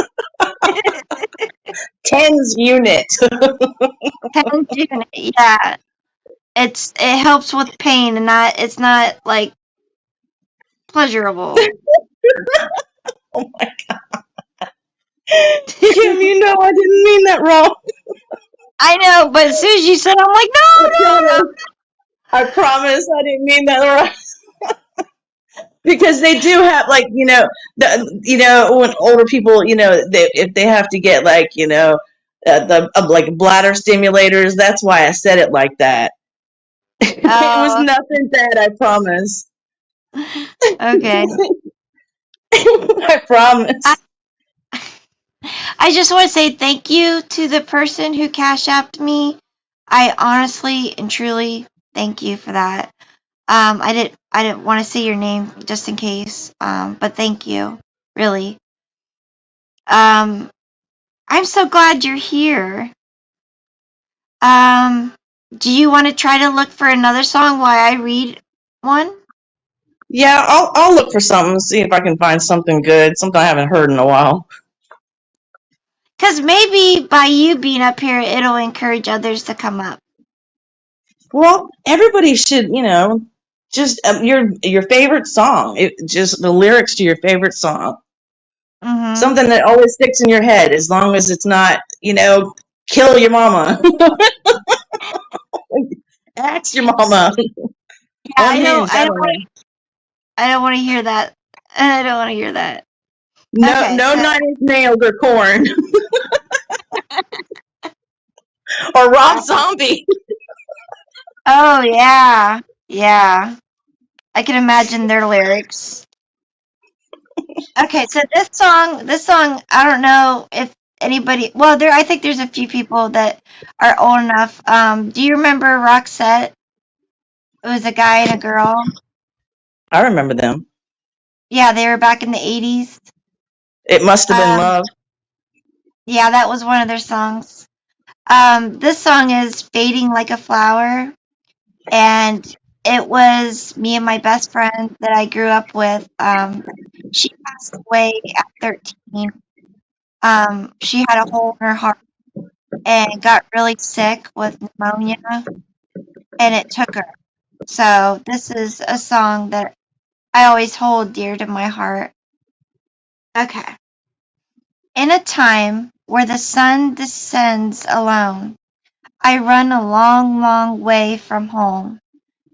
[SPEAKER 2] TENS unit.
[SPEAKER 1] TENS unit. Yeah, it helps with pain, and it's not like pleasurable.
[SPEAKER 2] Oh my God. Kim, I didn't mean that wrong.
[SPEAKER 1] I know, but as soon as you said, I'm like, no.
[SPEAKER 2] I promise I didn't mean that wrong. Because they do have, like, when older people, if they have to get, like, like bladder stimulators, that's why I said it like that. It was nothing bad, I promise.
[SPEAKER 1] Okay.
[SPEAKER 2] I promise.
[SPEAKER 1] I just want to say thank you to the person who cash apped me. I honestly and truly thank you for that. I didn't want to say your name just in case. But thank you, really. Um, I'm so glad you're here. Um, do you want to try to look for another song while I read one?
[SPEAKER 2] Yeah, I'll look for something, see if I can find something good, something I haven't heard in a while.
[SPEAKER 1] Because maybe by you being up here, it'll encourage others to come up.
[SPEAKER 2] Well, everybody should, just your favorite song. Just the lyrics to your favorite song.
[SPEAKER 1] Mm-hmm.
[SPEAKER 2] Something that always sticks in your head, as long as it's not, kill your mama. Ask your mama.
[SPEAKER 1] Yeah,
[SPEAKER 2] Unhinged. I don't know.
[SPEAKER 1] I don't want to hear that. I don't want to hear that.
[SPEAKER 2] No,
[SPEAKER 1] Okay,
[SPEAKER 2] no
[SPEAKER 1] so
[SPEAKER 2] 9 Inch Nails or Corn or Rob Zombie.
[SPEAKER 1] oh yeah, yeah. I can imagine their lyrics. Okay, so this song, I don't know if anybody. Well, I think there's a few people that are old enough. Do you remember Roxette? It was a guy and a girl.
[SPEAKER 2] I remember them.
[SPEAKER 1] Yeah, they were back in the 80s.
[SPEAKER 2] It Must Have Been
[SPEAKER 1] Um,
[SPEAKER 2] Love.
[SPEAKER 1] yeah, that was one of their songs. This song is "Fading Like a Flower," and it was me and my best friend that I grew up with. She passed away at 13. She had a hole in her heart and got really sick with pneumonia, and it took her. So this is a song that I always hold dear to my heart. Okay. In a time where the sun descends alone, I run a long, long way from home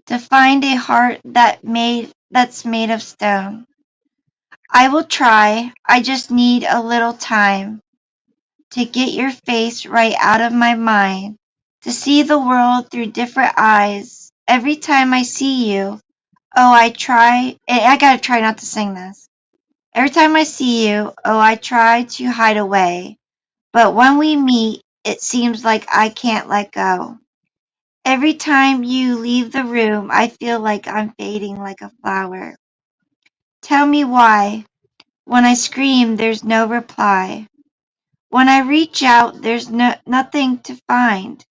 [SPEAKER 1] to find a heart that's made of stone. I will try, I just need a little time to get your face right out of my mind, to see the world through different eyes. Every time I see you, oh, I gotta try not to sing this. Every time I see you, oh, I try to hide away. But when we meet, it seems like I can't let go. Every time you leave the room, I feel like I'm fading like a flower. Tell me why. When I scream, there's no reply. When I reach out, there's nothing to find.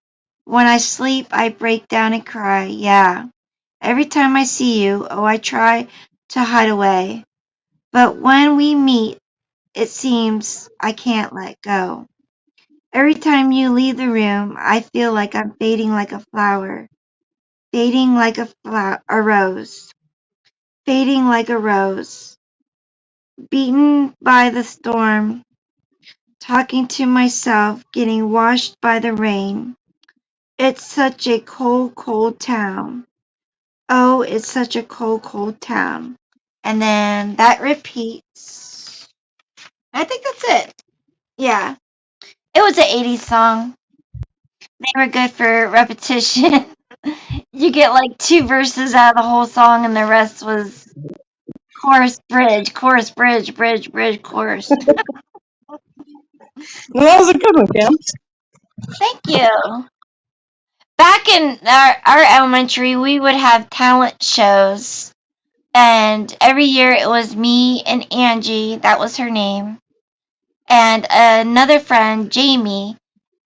[SPEAKER 1] When I sleep, I break down and cry. Yeah. Every time I see you, oh, I try to hide away. But when we meet, it seems I can't let go. Every time you leave the room, I feel like I'm fading like a flower, fading like a rose, fading like a rose, beaten by the storm, talking to myself, getting washed by the rain. It's such a cold, cold town. Oh, it's such a cold, cold town. And then that repeats. I think that's it. Yeah. It was an 80s song. They were good for repetition. You get like two verses out of the whole song, and the rest was chorus, bridge, bridge, bridge, chorus.
[SPEAKER 2] Well, that was a good one, Kim.
[SPEAKER 1] Thank you. Back in our elementary, we would have talent shows, and every year it was me and Angie, that was her name, and another friend, Jamie,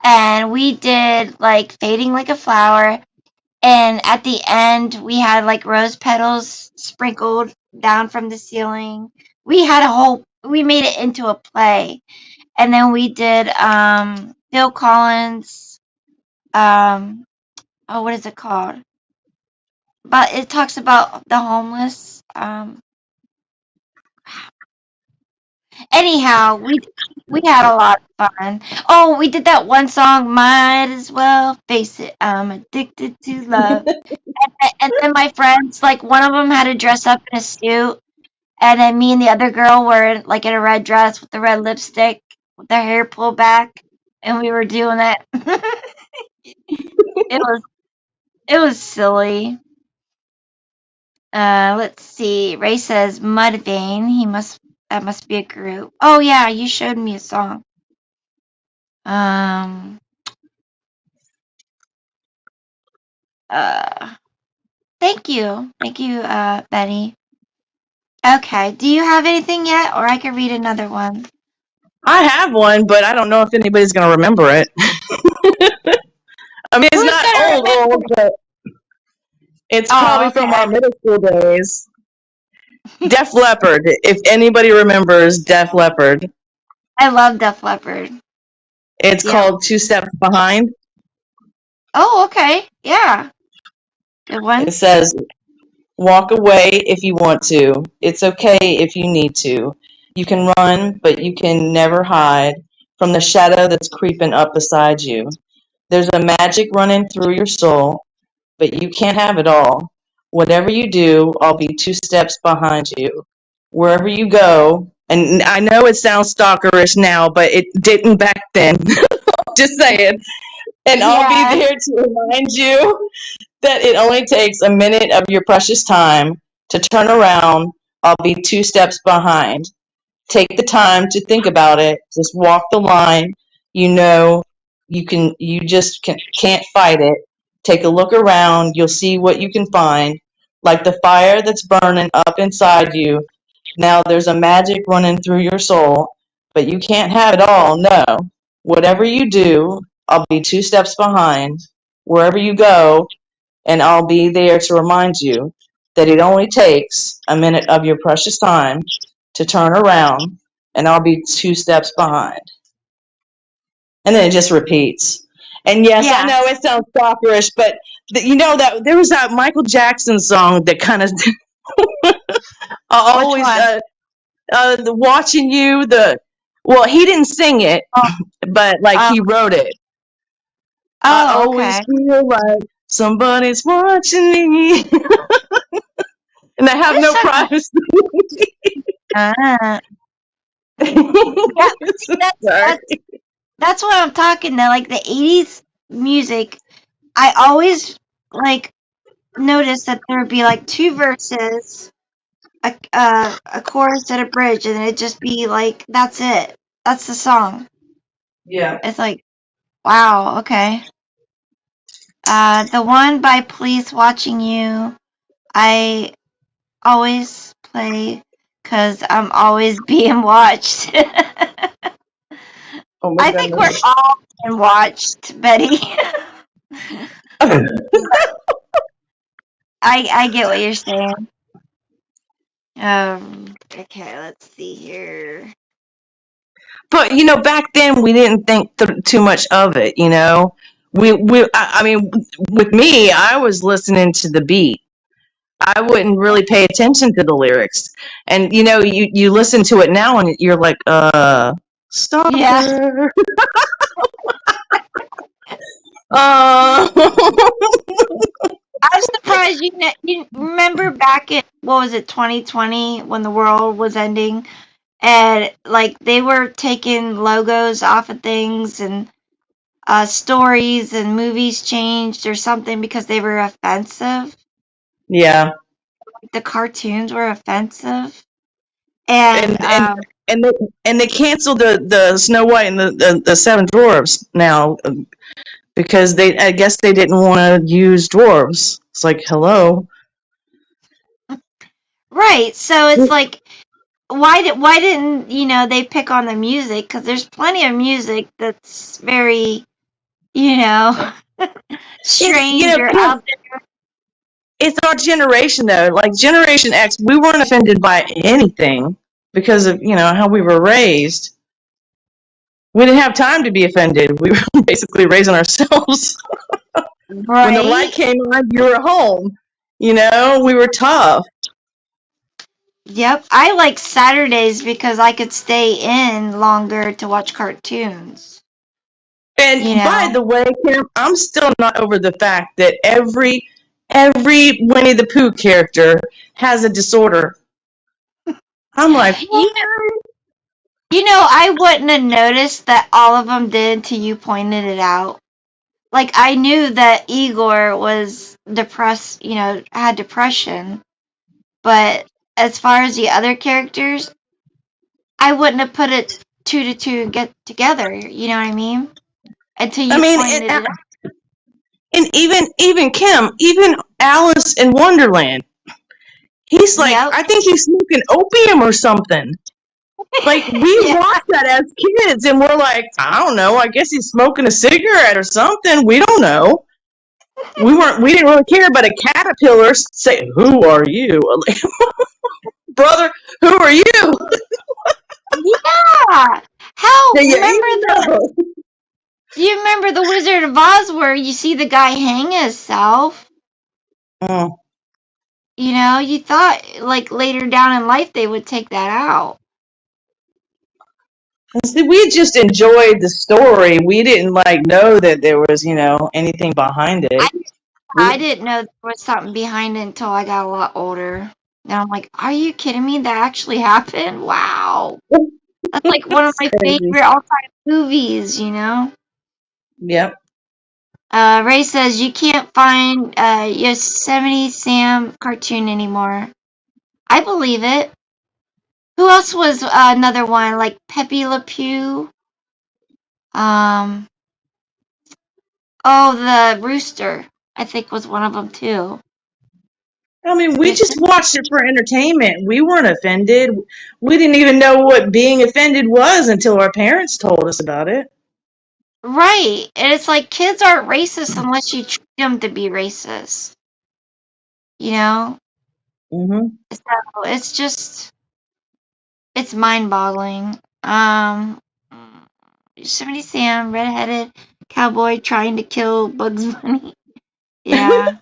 [SPEAKER 1] and we did like Fading Like a Flower, and at the end we had like rose petals sprinkled down from the ceiling. We made it into a play, and then we did Phil Collins, um oh, what is it called? But it talks about the homeless. Anyhow, we had a lot of fun. Oh, we did that one song. Might as well face it. I'm addicted to love. And then my friends, like one of them had to dress up in a suit, and then me and the other girl were like in a red dress with the red lipstick, with their hair pulled back, and we were doing that. it was it was silly. Let's see. Ray says Mudvayne. That must be a group. Oh yeah, you showed me a song. Um. Uh. Thank you. Thank you, Betty. Okay. Do you have anything yet? Or I can read another one.
[SPEAKER 2] I have one, but I don't know if anybody's going to remember it. I mean, it's
[SPEAKER 1] Who's
[SPEAKER 2] not
[SPEAKER 1] gonna
[SPEAKER 2] old,
[SPEAKER 1] remember?
[SPEAKER 2] old, but it's
[SPEAKER 1] Oh,
[SPEAKER 2] probably from our
[SPEAKER 1] okay.
[SPEAKER 2] middle school days. Def Leppard. If anybody remembers Def Leppard,
[SPEAKER 1] I love Def Leppard.
[SPEAKER 2] it's
[SPEAKER 1] Yep.
[SPEAKER 2] called Two Steps Behind.
[SPEAKER 1] Oh, okay. Yeah. Good
[SPEAKER 2] It
[SPEAKER 1] one.
[SPEAKER 2] says, walk away if you want to. It's okay if you need to. You can run, but you can never hide from the shadow that's creeping up beside you. There's a magic running through your soul, but you can't have it all. Whatever you do, I'll be two steps behind you. Wherever you go, and I know it sounds stalkerish now, but it didn't back then. Just saying. And I'll be
[SPEAKER 1] Yeah.
[SPEAKER 2] there to remind you that it only takes a minute of your precious time to turn around. I'll be two steps behind. Take the time to think about it. Just walk the line. You know you just can't fight it. Take a look around. You'll see what you can find. Like the fire that's burning up inside you. Now there's a magic running through your soul, but you can't have it all. No. Whatever you do, I'll be two steps behind. Wherever you go, and I'll be there to remind you that it only takes a minute of your precious time to turn around, and I'll be two steps behind. And then it just repeats. And yes, I
[SPEAKER 1] Yeah.
[SPEAKER 2] know it sounds stalkerish, but you know that there was that Michael Jackson song that kind of
[SPEAKER 1] Which
[SPEAKER 2] always
[SPEAKER 1] one?
[SPEAKER 2] watching you. Well, he didn't sing it,
[SPEAKER 1] Oh,
[SPEAKER 2] but like he wrote it. I
[SPEAKER 1] oh,
[SPEAKER 2] always
[SPEAKER 1] okay.
[SPEAKER 2] feel like somebody's watching me, and I have
[SPEAKER 1] Who's
[SPEAKER 2] no
[SPEAKER 1] talking?
[SPEAKER 2] privacy.
[SPEAKER 1] Yeah,
[SPEAKER 2] Sorry.
[SPEAKER 1] that's what I'm talking. That like the '80s music, I always like noticed that there would be like two verses, a chorus and a bridge, and it'd just be like that's it. That's the song.
[SPEAKER 2] Yeah.
[SPEAKER 1] It's like wow, okay. The one by Police Watching You, I always play because I'm always being watched.
[SPEAKER 2] Oh my
[SPEAKER 1] I think we're
[SPEAKER 2] goodness.
[SPEAKER 1] all being watched, Betty. I get what you're saying. Okay, let's see here.
[SPEAKER 2] But back then we didn't think too much of it. I mean, with me, I was listening to the beat. I wouldn't really pay attention to the lyrics. And you listen to it now and you're like,
[SPEAKER 1] Yeah.
[SPEAKER 2] stalker. Uh,
[SPEAKER 1] I'm surprised you remember back in what was it 2020 when the world was ending and like they were taking logos off of things and stories and movies changed or something because they were offensive.
[SPEAKER 2] yeah.
[SPEAKER 1] The cartoons were offensive, and
[SPEAKER 2] and and and they, and they canceled the Snow White and the Seven Dwarfs now because I guess they didn't want to use dwarves. It's like, hello.
[SPEAKER 1] right. So it's like why didn't they pick on the music? Because there's plenty of music that's very
[SPEAKER 2] It's
[SPEAKER 1] strange or out there.
[SPEAKER 2] it's our generation though. Like Generation X, we weren't offended by anything because of how we were raised. We didn't have time to be offended. We were basically raising ourselves. When the light
[SPEAKER 1] Right.
[SPEAKER 2] came on, you were home. We were tough.
[SPEAKER 1] Yep. I like Saturdays because I could stay in longer to watch cartoons.
[SPEAKER 2] And by the way, Kim, I'm still not over the fact that every Winnie the Pooh character has a disorder. I'm like, what?
[SPEAKER 1] I wouldn't have noticed that all of them did until you pointed it out. Like I knew that Igor was depressed, had depression, but as far as the other characters, I wouldn't have put it two to two get together. You know what I mean? Until
[SPEAKER 2] I
[SPEAKER 1] you
[SPEAKER 2] mean,
[SPEAKER 1] pointed it out.
[SPEAKER 2] And even Kim, even Alice in Wonderland, he's like,
[SPEAKER 1] Yep.
[SPEAKER 2] I think he's smoking opium or something. Like, we
[SPEAKER 1] Yeah.
[SPEAKER 2] watched that as kids, and we're like, I don't know, I guess he's smoking a cigarette or something. We don't know. We didn't really care, but a caterpillar say, "Who are you?" Brother, who are you?
[SPEAKER 1] Yeah. How?
[SPEAKER 2] Do you
[SPEAKER 1] Remember
[SPEAKER 2] even
[SPEAKER 1] the?
[SPEAKER 2] know?
[SPEAKER 1] Do you remember the Wizard of Oz where you see the guy hang himself?
[SPEAKER 2] Mm.
[SPEAKER 1] You know, you thought like later down in life they would take that out.
[SPEAKER 2] See, we just enjoyed the story. We didn't like know that there was, anything behind
[SPEAKER 1] I
[SPEAKER 2] it.
[SPEAKER 1] I
[SPEAKER 2] We,
[SPEAKER 1] didn't know there was something behind it until I got a lot older. Now I'm like, are you kidding me? That actually happened? Wow. That's like one of
[SPEAKER 2] it's
[SPEAKER 1] my
[SPEAKER 2] crazy.
[SPEAKER 1] favorite all-time movies, you know?
[SPEAKER 2] Yep.
[SPEAKER 1] Ray says you can't find Yosemite Sam cartoon anymore. I believe it. Who else was another one? Like Pepe Le Pew? Um, oh, the Rooster, I think was one of them too.
[SPEAKER 2] I mean, we
[SPEAKER 1] Yes.
[SPEAKER 2] just watched it for entertainment. We weren't offended. We didn't even know what being offended was until our parents told us about it.
[SPEAKER 1] Right. And it's like kids aren't racist unless you treat them to be racist. You know?
[SPEAKER 2] Hmm.
[SPEAKER 1] So it's just, it's mind boggling. Yosemite Sam, redheaded cowboy trying to kill Bugs Bunny. Yeah.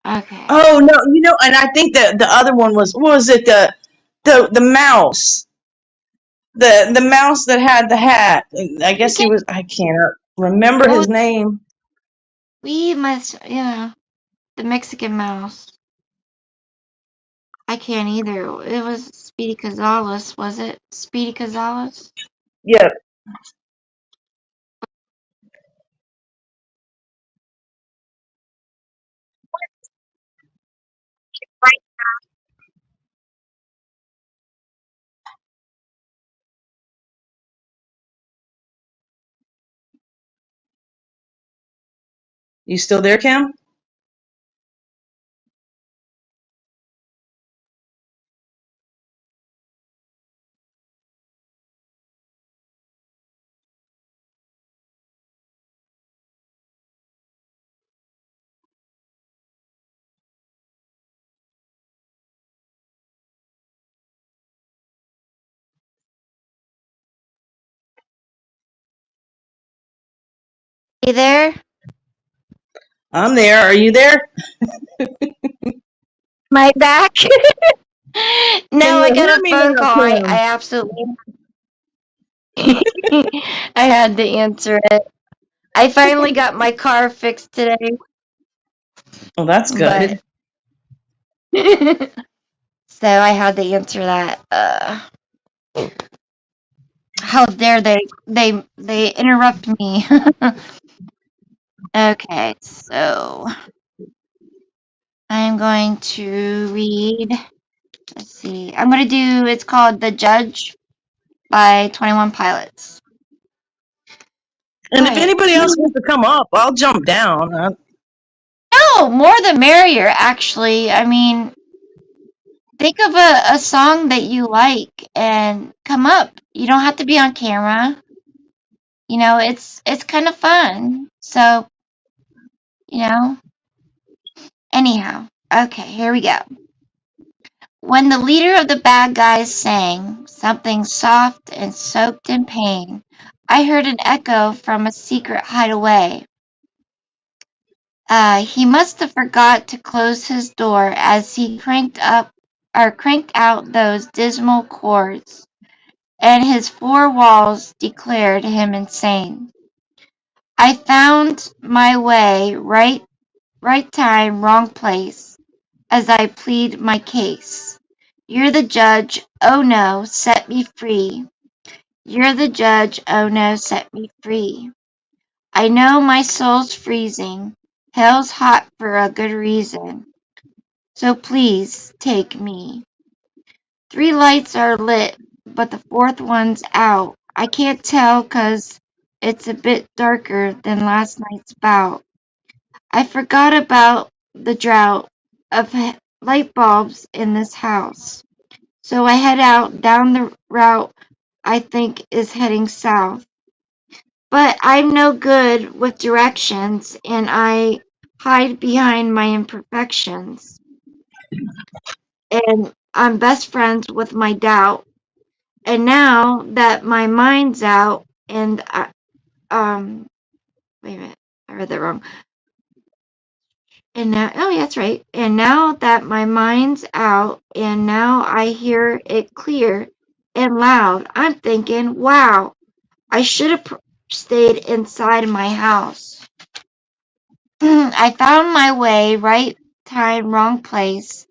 [SPEAKER 1] Okay.
[SPEAKER 2] Oh no, and I think that the other one was, what was it, the mouse, the mouse that had the hat. I guess he
[SPEAKER 1] Okay.
[SPEAKER 2] was. I can't remember
[SPEAKER 1] Oh,
[SPEAKER 2] his name.
[SPEAKER 1] we must, yeah. The Mexican mouse. I can't either. It was Speedy Gonzales, was it? Speedy Gonzales?
[SPEAKER 2] Yeah. You still there, Kim?
[SPEAKER 1] You there?
[SPEAKER 2] I'm there. Are you there?
[SPEAKER 1] My back?
[SPEAKER 2] Can
[SPEAKER 1] No,
[SPEAKER 2] you
[SPEAKER 1] I
[SPEAKER 2] hear
[SPEAKER 1] got a
[SPEAKER 2] me
[SPEAKER 1] phone
[SPEAKER 2] now,
[SPEAKER 1] call. I
[SPEAKER 2] Kim?
[SPEAKER 1] absolutely I had to answer it. I finally got my car fixed today,
[SPEAKER 2] Well, that's
[SPEAKER 1] but
[SPEAKER 2] good.
[SPEAKER 1] so I had to answer that. How dare they interrupt me? Okay, so I'm going to read. Let's see. I'm going to do. It's called "The Judge" by 21 Pilots. All
[SPEAKER 2] And if
[SPEAKER 1] right.
[SPEAKER 2] anybody else wants to come up, I'll jump down.
[SPEAKER 1] No, more the merrier. Actually, I mean, think of a song that you like and come up. You don't have to be on camera. You know, it's kind of fun. So, you know, anyhow. Okay, here we go. When the leader of the bad guys sang something soft and soaked in pain, I heard an echo from a secret hideaway. He must have forgot to close his door as he cranked out those dismal chords, and his four walls declared him insane. I found my way, right time, wrong place, as I plead my case. You're the judge, oh no, set me free. You're the judge, oh no, set me free. I know my soul's freezing, hell's hot for a good reason, so please take me. Three lights are lit, but the fourth one's out. I can't tell 'cause it's a bit darker than last night's bout. I forgot about the drought of light bulbs in this house. So I head out down the route I think is heading south. But I'm no good with directions and I hide behind my imperfections. And I'm best friends with my doubt. And now that my mind's out and wait a minute, I read that wrong. And now, oh yeah, that's right. And now that my mind's out and now I hear it clear and loud, I'm thinking, wow, I should have stayed inside my house. I found my way, right time, wrong place,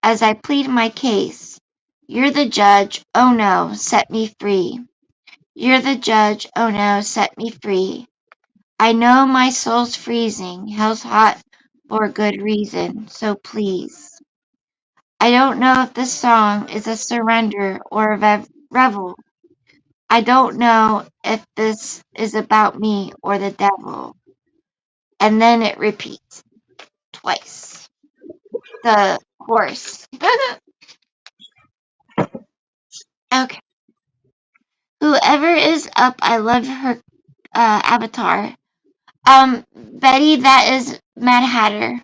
[SPEAKER 1] as I plead my case. You're the judge, oh no, set me free. You're the judge, oh no, set me free. I know my soul's freezing, hell's hot for good reason, so please. I don't know if this song is a surrender or a revel. I don't know if this is about me or the devil. And then it repeats twice. The chorus. Okay. Whoever is up, I love her avatar. Betty, that is Mad Hatter.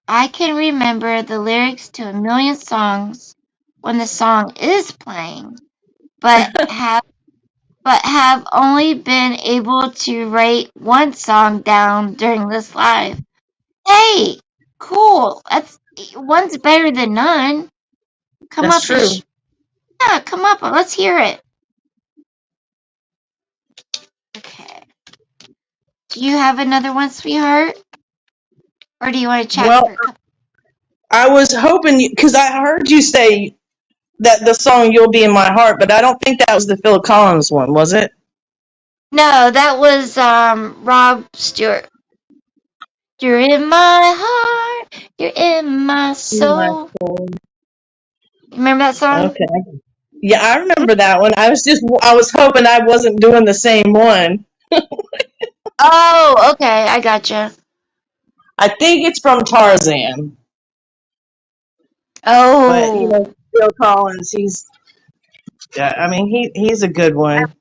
[SPEAKER 1] I can remember the lyrics to a million songs when the song is playing, but have only been able to write one song down during this live. Hey, cool. That's one's better than none. Come
[SPEAKER 2] That's
[SPEAKER 1] up
[SPEAKER 2] true.
[SPEAKER 1] yeah, come up. Let's hear it. Okay. Do you have another one, sweetheart? Or do you want to chat
[SPEAKER 2] Well,
[SPEAKER 1] for a couple?
[SPEAKER 2] I was hoping, because I heard you say that the song "You'll Be in My Heart," but I don't think that was the Phil Collins one, was it?
[SPEAKER 1] No, that was Rob Stewart. You're in my heart. You're in my soul. You remember that song?
[SPEAKER 2] Okay. Yeah, I remember that one. I was hoping I wasn't doing the same one.
[SPEAKER 1] Oh, okay. I gotcha.
[SPEAKER 2] I think it's from Tarzan, but
[SPEAKER 1] Oh,
[SPEAKER 2] Phil Collins, yeah, I mean, he's a good one.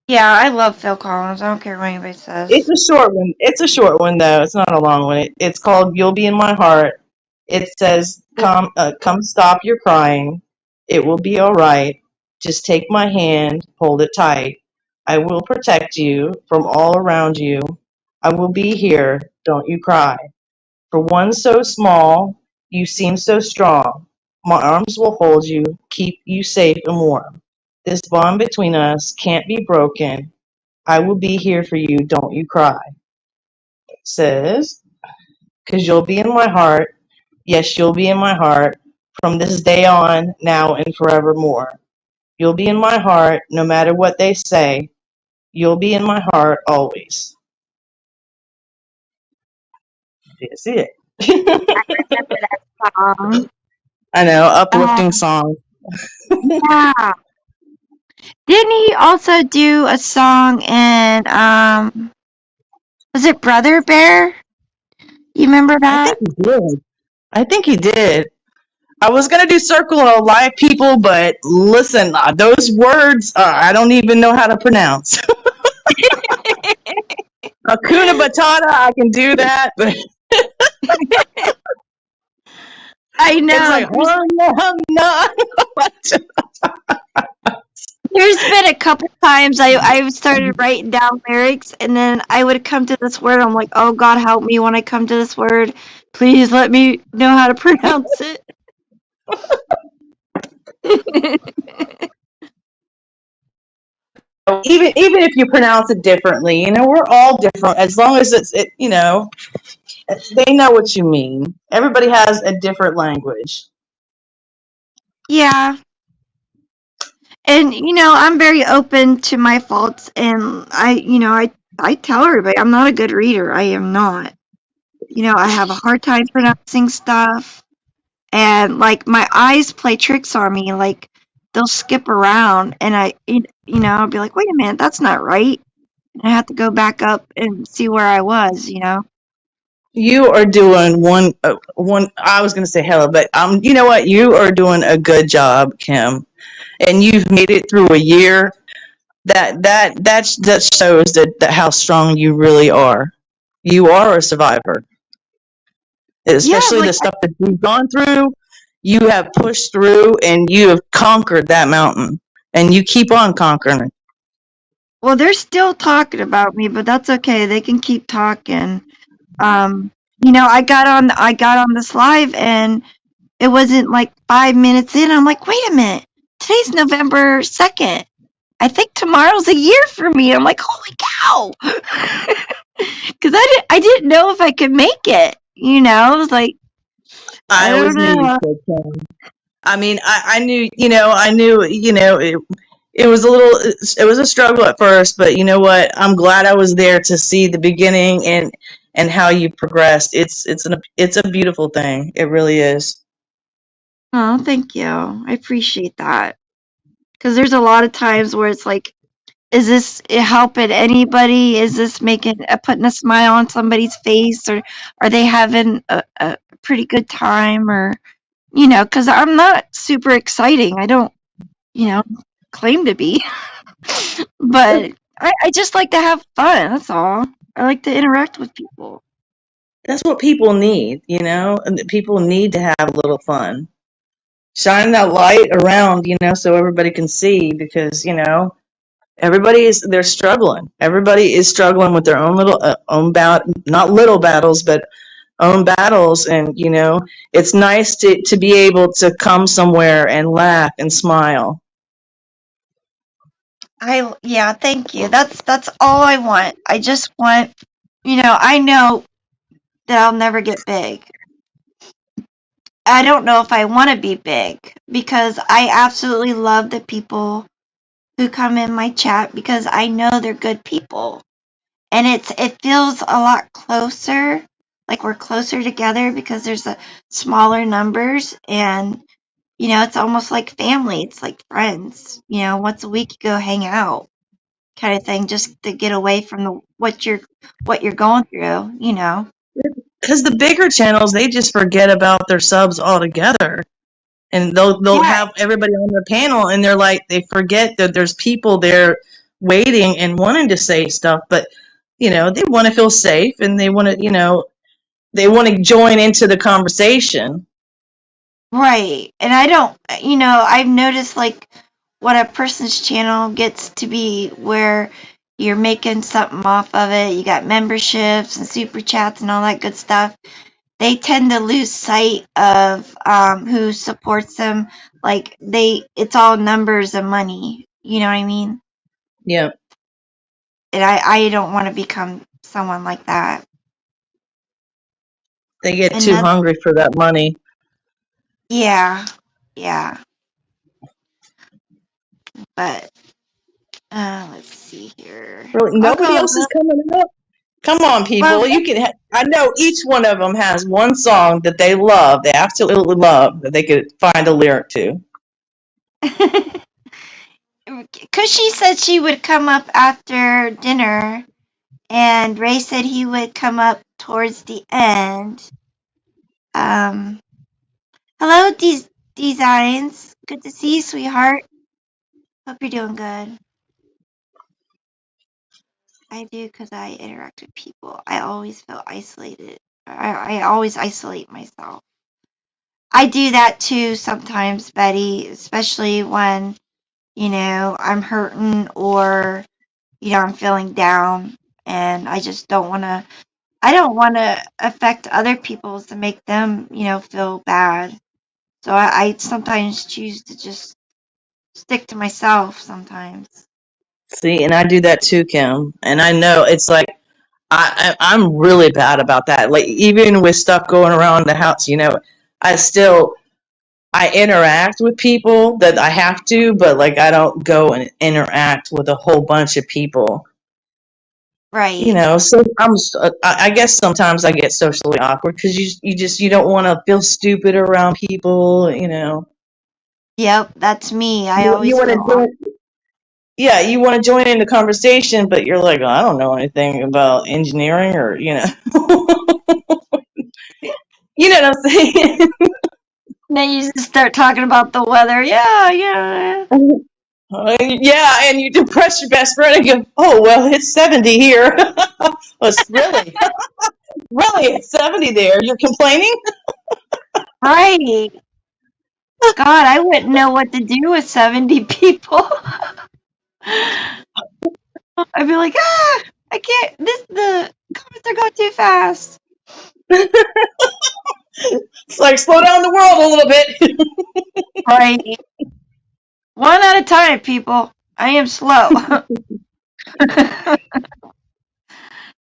[SPEAKER 1] yeah. I love Phil Collins. I don't care what anybody says.
[SPEAKER 2] It's a short one. It's a short one though. It's not a long one. It's called "You'll Be in My Heart." It says, come stop your crying. It will be all right. Just take my hand, hold it tight. I will protect you from all around you. I will be here. Don't you cry. For one so small, you seem so strong. My arms will hold you, keep you safe and warm. This bond between us can't be broken. I will be here for you. Don't you cry. It says, because you'll be in my heart. Yes, you'll be in my heart from this day on, now, and forevermore. You'll be in my heart no matter what they say. You'll be in my heart always. That's it. I know, uplifting song.
[SPEAKER 1] Yeah. Didn't he also do a song in was it Brother Bear? You remember
[SPEAKER 2] I
[SPEAKER 1] that?
[SPEAKER 2] think he did. I think he did. I was gonna do Circle of Live People, but listen, those words I don't even know how to pronounce. Hakuna Matata, I can do that, but
[SPEAKER 1] I know.
[SPEAKER 2] it's like
[SPEAKER 1] There's been a couple times I started writing down lyrics and then I would come to this word. I'm like, oh God, help me when I come to this word. Please let me know how to pronounce it.
[SPEAKER 2] even if you pronounce it differently, we're all different. As long as they know what you mean. Everybody has a different language.
[SPEAKER 1] Yeah. And I'm very open to my faults and I tell everybody I'm not a good reader. I am not. I have a hard time pronouncing stuff and like my eyes play tricks on me. Like they'll skip around, and I'll be like, wait a minute, that's not right. And I have to go back up and see where I was.
[SPEAKER 2] You are doing one. I was going to say hello, but you know what? You are doing a good job, Kim, and you've made it through a year. That shows that how strong you really are. You are a survivor,
[SPEAKER 1] Yeah,
[SPEAKER 2] especially
[SPEAKER 1] like,
[SPEAKER 2] the stuff that you've gone through. You have pushed through, and you have conquered that mountain, and you keep on conquering it.
[SPEAKER 1] well, they're still talking about me, but that's okay. They can keep talking. I got on this live, and it wasn't like 5 minutes in. I'm like, wait a minute, today's November 2nd. I think tomorrow's a year for me. I'm like, holy cow, because I didn't know if I could make it. I was like, I
[SPEAKER 2] I
[SPEAKER 1] don't
[SPEAKER 2] always knew you
[SPEAKER 1] know.
[SPEAKER 2] could, Kim. I mean, I knew, it was it was a struggle at first, but you know what? I'm glad I was there to see the beginning and how you progressed. It's a beautiful thing. It really is.
[SPEAKER 1] Oh, thank you. I appreciate that. Because there's a lot of times where it's like, is this helping anybody? Is this putting a smile on somebody's face, or are they having a pretty good time? Or, because I'm not super exciting. I don't, you know, claim to be, but I just like to have fun. That's all. I like to interact with people.
[SPEAKER 2] That's what people need, and people need to have a little fun. Shine that light around, so everybody can see because, they're struggling. Everybody is struggling with their own little own not little battles, but own battles. And it's nice to be able to come somewhere and laugh and smile.
[SPEAKER 1] Yeah, thank you. That's all I want. I just want, I know that I'll never get big. I don't know if I want to be big because I absolutely love the people who come in my chat because I know they're good people. And it feels a lot closer, like we're closer together because there's a smaller numbers, and it's almost like family. It's like friends. Once a week you go hang out, kind of thing, just to get away from what you're going through.
[SPEAKER 2] Because the bigger channels, they just forget about their subs altogether. And they'll
[SPEAKER 1] Yeah,
[SPEAKER 2] have everybody on their panel, and they're like, they forget that there's people there waiting and wanting to say stuff, but they want to feel safe, and they want to join into the conversation.
[SPEAKER 1] right. And I don't, I've noticed like when a person's channel gets to be where you're making something off of it, you got memberships and super chats and all that good stuff, they tend to lose sight of who supports them. Like it's all numbers and money. You know what I mean?
[SPEAKER 2] Yeah,
[SPEAKER 1] And I don't want to become someone like that.
[SPEAKER 2] they get
[SPEAKER 1] And
[SPEAKER 2] too hungry for that money.
[SPEAKER 1] yeah, yeah. But let's see here.
[SPEAKER 2] Really,
[SPEAKER 1] I'll
[SPEAKER 2] nobody
[SPEAKER 1] go.
[SPEAKER 2] else is coming up. Come on,
[SPEAKER 1] Well,
[SPEAKER 2] people. You can. I know each one of them has one song that they love. They absolutely love that they could find a lyric to.
[SPEAKER 1] Cushy said she would come up after dinner, and Ray said he would come up towards the end. Um, Hello, Designs. Good to see you, sweetheart. Hope you're doing good. I do because I interact with people. I always feel isolated. I always isolate myself. I do that too sometimes, Betty, especially when, I'm hurting or, I'm feeling down, and I just I don't want to affect other people to make them, feel bad. So I sometimes choose to just stick to myself sometimes.
[SPEAKER 2] See, and I do that too, Kim. And I know it's like I'm really bad about that. Like even with stuff going around the house, I still I interact with people that I have to, but like I don't go and interact with a whole bunch of people.
[SPEAKER 1] Right.
[SPEAKER 2] So I guess sometimes I get socially awkward because you don't want to feel stupid around people.
[SPEAKER 1] Yep, that's me. I
[SPEAKER 2] You
[SPEAKER 1] always
[SPEAKER 2] want to
[SPEAKER 1] feel
[SPEAKER 2] join? Yeah, you want to join in the conversation, but you're like, I don't know anything about engineering, or you know what I'm saying?
[SPEAKER 1] then you just start talking about the weather. Yeah, yeah.
[SPEAKER 2] Yeah, and you depress your best friend and go, oh well, it's 70 here. Well, it's really, it's 70 there. You're complaining?
[SPEAKER 1] Right. God, I wouldn't know what to do with 70 people. I'd be like, I can't. The comments are going too fast.
[SPEAKER 2] It's like, slow down the world a little bit.
[SPEAKER 1] Right. One at a time, people. I am slow.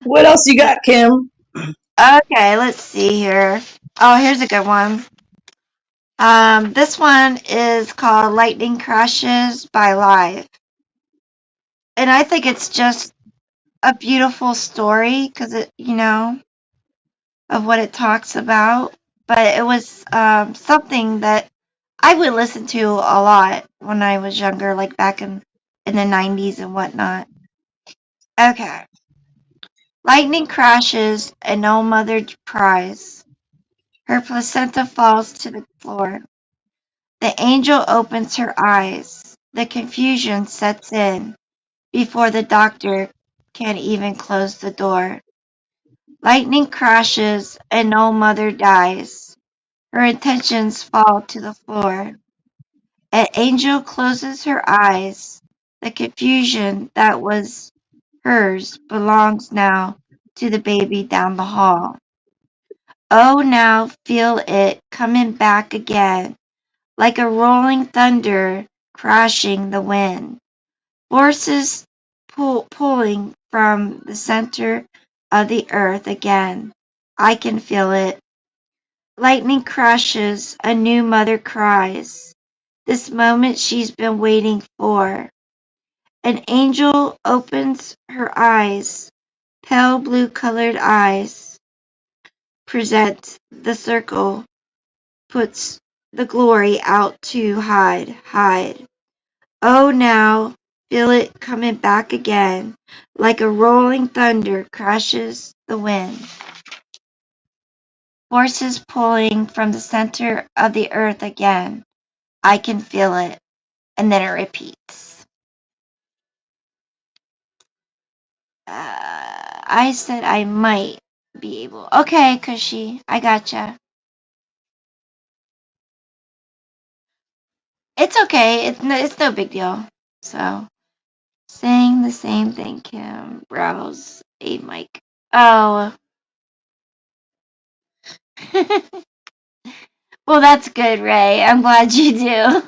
[SPEAKER 2] What else you got, Kim?
[SPEAKER 1] Okay, let's see here. Oh, here's a good one. This one is called Lightning Crashes by Live. And I think it's just a beautiful story because of what it talks about. But it was something that I would listen to a lot when I was younger, like back in the 90s and whatnot. Okay. Lightning crashes and no mother cries. Her placenta falls to the floor. The angel opens her eyes. The confusion sets in before the doctor can even close the door. Lightning crashes and no mother dies. Her intentions fall to the floor. An angel closes her eyes. The confusion that was hers belongs now to the baby down the hall. Oh, now feel it coming back again, like a rolling thunder crashing the wind. Forces pulling from the center of the earth again. I can feel it. Lightning crashes, a new mother cries. This moment she's been waiting for. An angel opens her eyes, pale blue colored eyes. Present the circle, puts the glory out to hide, hide. Oh, now feel it coming back again, like a rolling thunder crashes the wind. Forces pulling from the center of the earth again. I can feel it. And then it repeats. I said I might be able. Okay, Cushy, I gotcha. It's okay. It's no big deal. So, saying the same thing, Kim. Browse a mic. Oh. Well, that's good, Ray. I'm glad you do.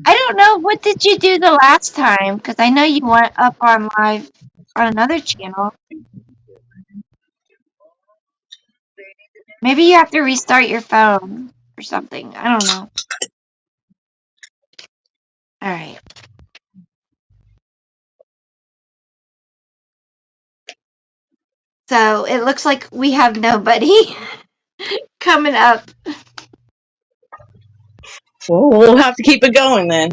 [SPEAKER 1] I don't know. What did you do the last time? Because I know you went up on live on another channel. Maybe you have to restart your phone or something. I don't know. All right. So it looks like we have nobody coming up.
[SPEAKER 2] Well, we'll have to keep it going then.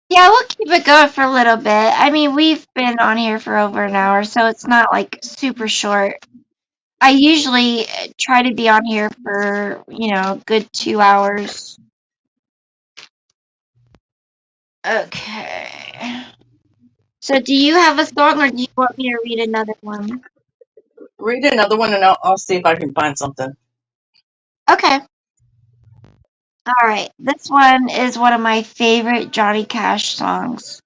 [SPEAKER 1] Yeah, we'll keep it going for a little bit. I mean, we've been on here for over an hour, so it's not like super short. I usually try to be on here for, a good 2 hours. Okay. So do you have a song or do you want me to read another one?
[SPEAKER 2] Read another one, and I'll see if I can find something.
[SPEAKER 1] Okay. All right. This one is one of my favorite Johnny Cash songs.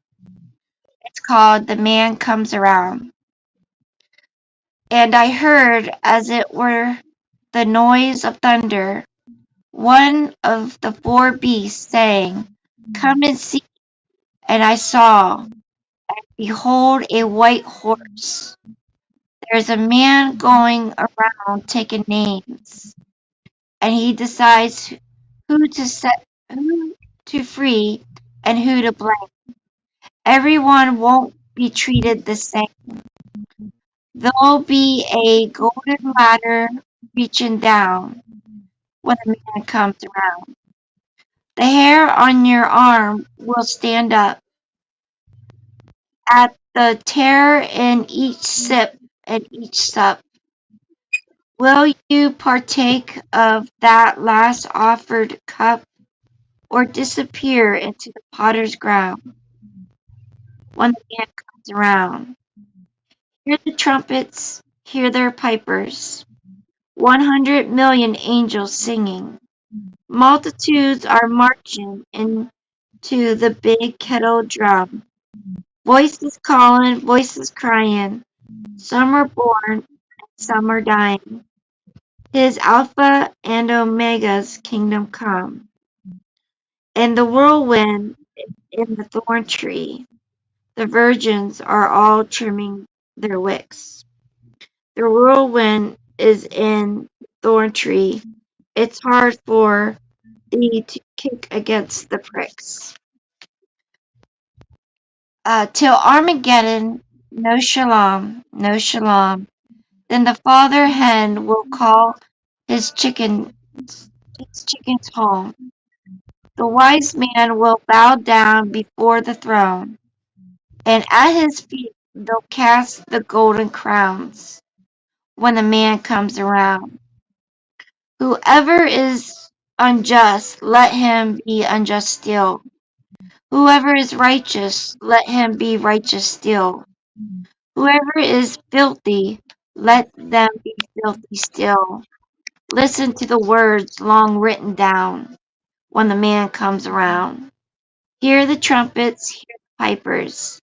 [SPEAKER 1] It's called The Man Comes Around. And I heard, as it were the noise of thunder, one of the four beasts saying, Come and see. And I saw, behold, a white horse. There's a man going around taking names, and he decides who to free and who to blame. Everyone won't be treated the same. There'll be a golden ladder reaching down when the man comes around. The hair on your arm will stand up at the terror in each sip and each sup. Will you partake of that last offered cup, or disappear into the potter's ground when the man comes around? Hear the trumpets, hear their pipers, 100 million angels singing. Multitudes are marching into the big kettle drum. Voices calling, voices crying. Some are born, some are dying. His Alpha and Omega's kingdom come. And the whirlwind in the thorn tree. The virgins are all trimming their wicks. The whirlwind is in the thorn tree. It's hard for thee to kick against the pricks. Till Armageddon, no shalom, no shalom. Then the father hen will call his chickens home. The wise man will bow down before the throne, and at his feet they'll cast the golden crowns when the man comes around. Whoever is unjust, let him be unjust still. Whoever is righteous, let him be righteous still. Whoever is filthy, let them be filthy still. Listen to the words long written down when the man comes around. Hear the trumpets, hear the pipers,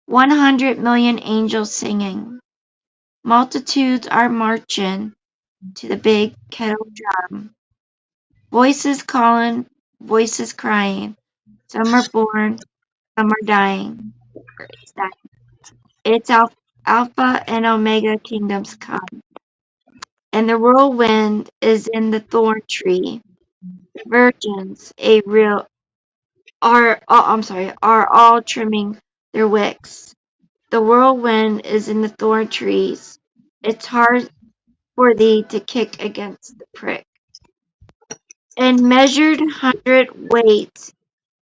[SPEAKER 1] 100 million angels singing. Multitudes are marching to the big kettle drum. Voices calling, voices crying. Some are born, some are dying. It's Alpha and Omega kingdoms come. And the whirlwind is in the thorn tree. Virgins are all trimming their wicks. The whirlwind is in the thorn trees. It's hard for thee to kick against the prick. And measured hundredweight,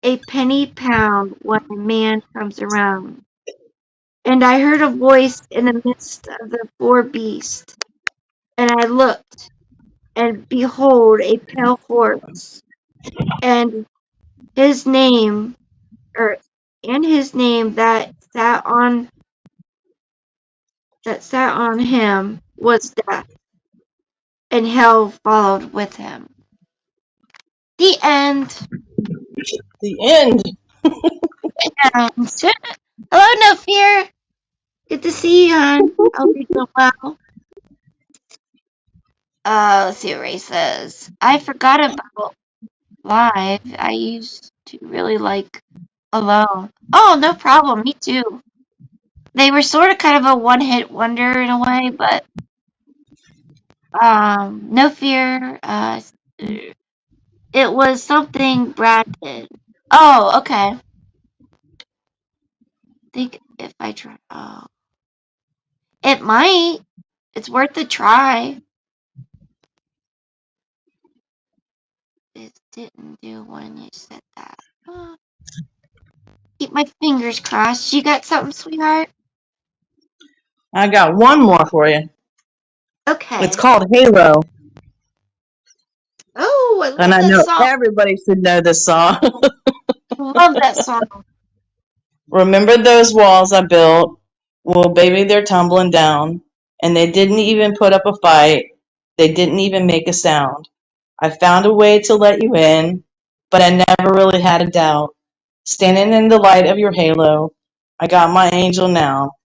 [SPEAKER 1] a penny pound when a man comes around. And I heard a voice in the midst of the four beasts, and I looked, and behold a pale horse, and his name that sat on him was death, and hell followed with him. The end.
[SPEAKER 2] The end.
[SPEAKER 1] Hello, No Fear. Good to see you, hon. I hope you're doing well. Let's see what Ray says. I forgot about Live. I used to really like Alone. Oh, no problem. Me too. They were sort of kind of a one-hit wonder in a way, but No Fear. It was something Brad did. Oh, okay. I think if I try, it might. It's worth a try. It didn't do when you said that. Keep my fingers crossed. You got something, sweetheart?
[SPEAKER 2] I got one more for you.
[SPEAKER 1] Okay.
[SPEAKER 2] It's called Halo.
[SPEAKER 1] Oh, I love
[SPEAKER 2] And I
[SPEAKER 1] that
[SPEAKER 2] know
[SPEAKER 1] song.
[SPEAKER 2] everybody should know this song.
[SPEAKER 1] I love that song.
[SPEAKER 2] Remember those walls I built? Well, baby, they're tumbling down. And they didn't even put up a fight. They didn't even make a sound. I found a way to let you in, but I never really had a doubt. Standing in the light of your halo, I got my angel now.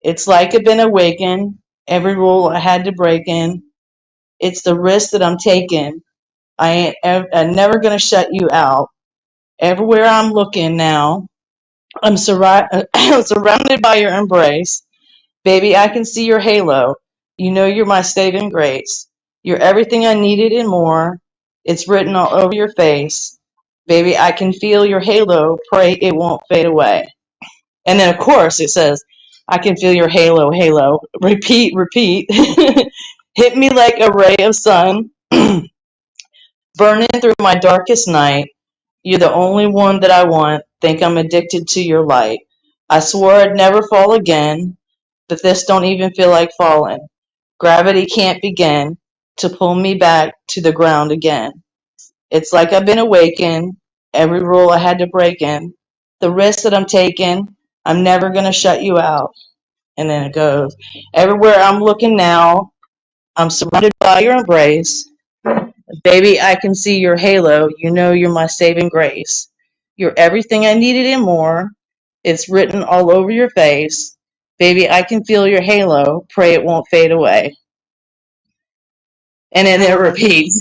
[SPEAKER 2] It's like I've been awakened, every rule I had to break in. It's the risk that I'm taking. I'm never going to shut you out. Everywhere I'm looking now, I'm surrounded by your embrace. Baby, I can see your halo. You know you're my saving grace. You're everything I needed and more. It's written all over your face. Baby, I can feel your halo. Pray it won't fade away. And then, of course, it says, I can feel your halo, halo. Repeat, repeat. Hit me like a ray of sun, burning through my darkest night. You're the only one that I want. Think I'm addicted to your light. I swore I'd never fall again, but this don't even feel like falling. Gravity can't begin to pull me back to the ground again. It's like I've been awakened, every rule I had to break in, the risk that I'm taking, I'm never gonna shut you out. And then it goes, everywhere I'm looking now, I'm surrounded by your embrace. Baby, I can see your halo. You know you're my saving grace. You're everything I needed and more. It's written all over your face. Baby, I can feel your halo. Pray it won't fade away. And then it repeats.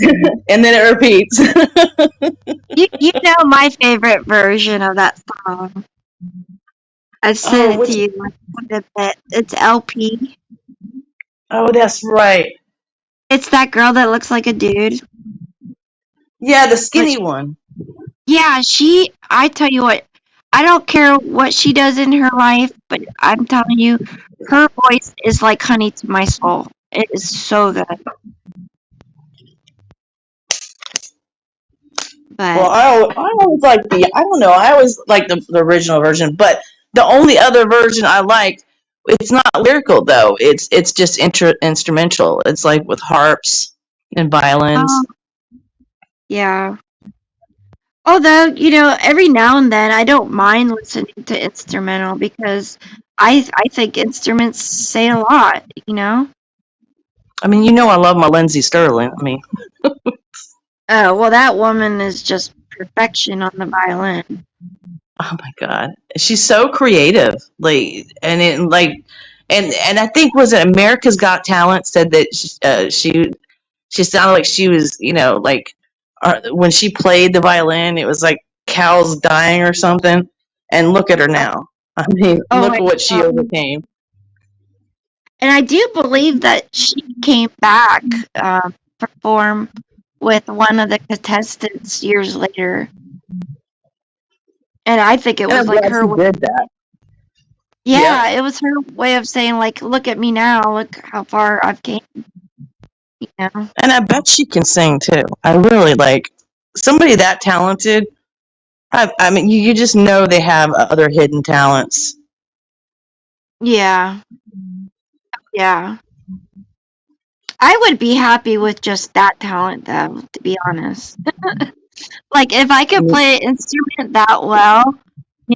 [SPEAKER 2] And then it repeats.
[SPEAKER 1] You know my favorite version of that song. I've sent it to you quite a bit. It's LP.
[SPEAKER 2] Oh, that's right.
[SPEAKER 1] It's that girl that looks like a dude.
[SPEAKER 2] Yeah, the skinny one.
[SPEAKER 1] Yeah, I tell you what, I don't care what she does in her life, but I'm telling you, her voice is like honey to my soul. It is so good. But
[SPEAKER 2] Well, I always like I don't know, I always like the original version, but the only other version I like, it's not lyrical though. It's just instrumental. It's like with harps and violins.
[SPEAKER 1] Yeah. Although, every now and then I don't mind listening to instrumental because I think instruments say a lot,
[SPEAKER 2] I mean, I love my Lindsey Sterling. I mean,
[SPEAKER 1] Oh, well, that woman is just perfection on the violin.
[SPEAKER 2] oh my God, she's so creative. And I think was it America's Got Talent said that she sounded like she was, when she played the violin, it was like cows dying or something. And look at her now. I mean, look at what she overcame.
[SPEAKER 1] And I do believe that she came back perform with one of the contestants years later. And I think it was like her way.
[SPEAKER 2] Did that.
[SPEAKER 1] Yeah, it was her way of saying, like, look at me now, look how far I've came.
[SPEAKER 2] And I bet she can sing too. I really like somebody that talented. I mean, you just know they have other hidden talents.
[SPEAKER 1] Yeah. Yeah. I would be happy with just that talent, though, to be honest. Like, if I could play an instrument that well,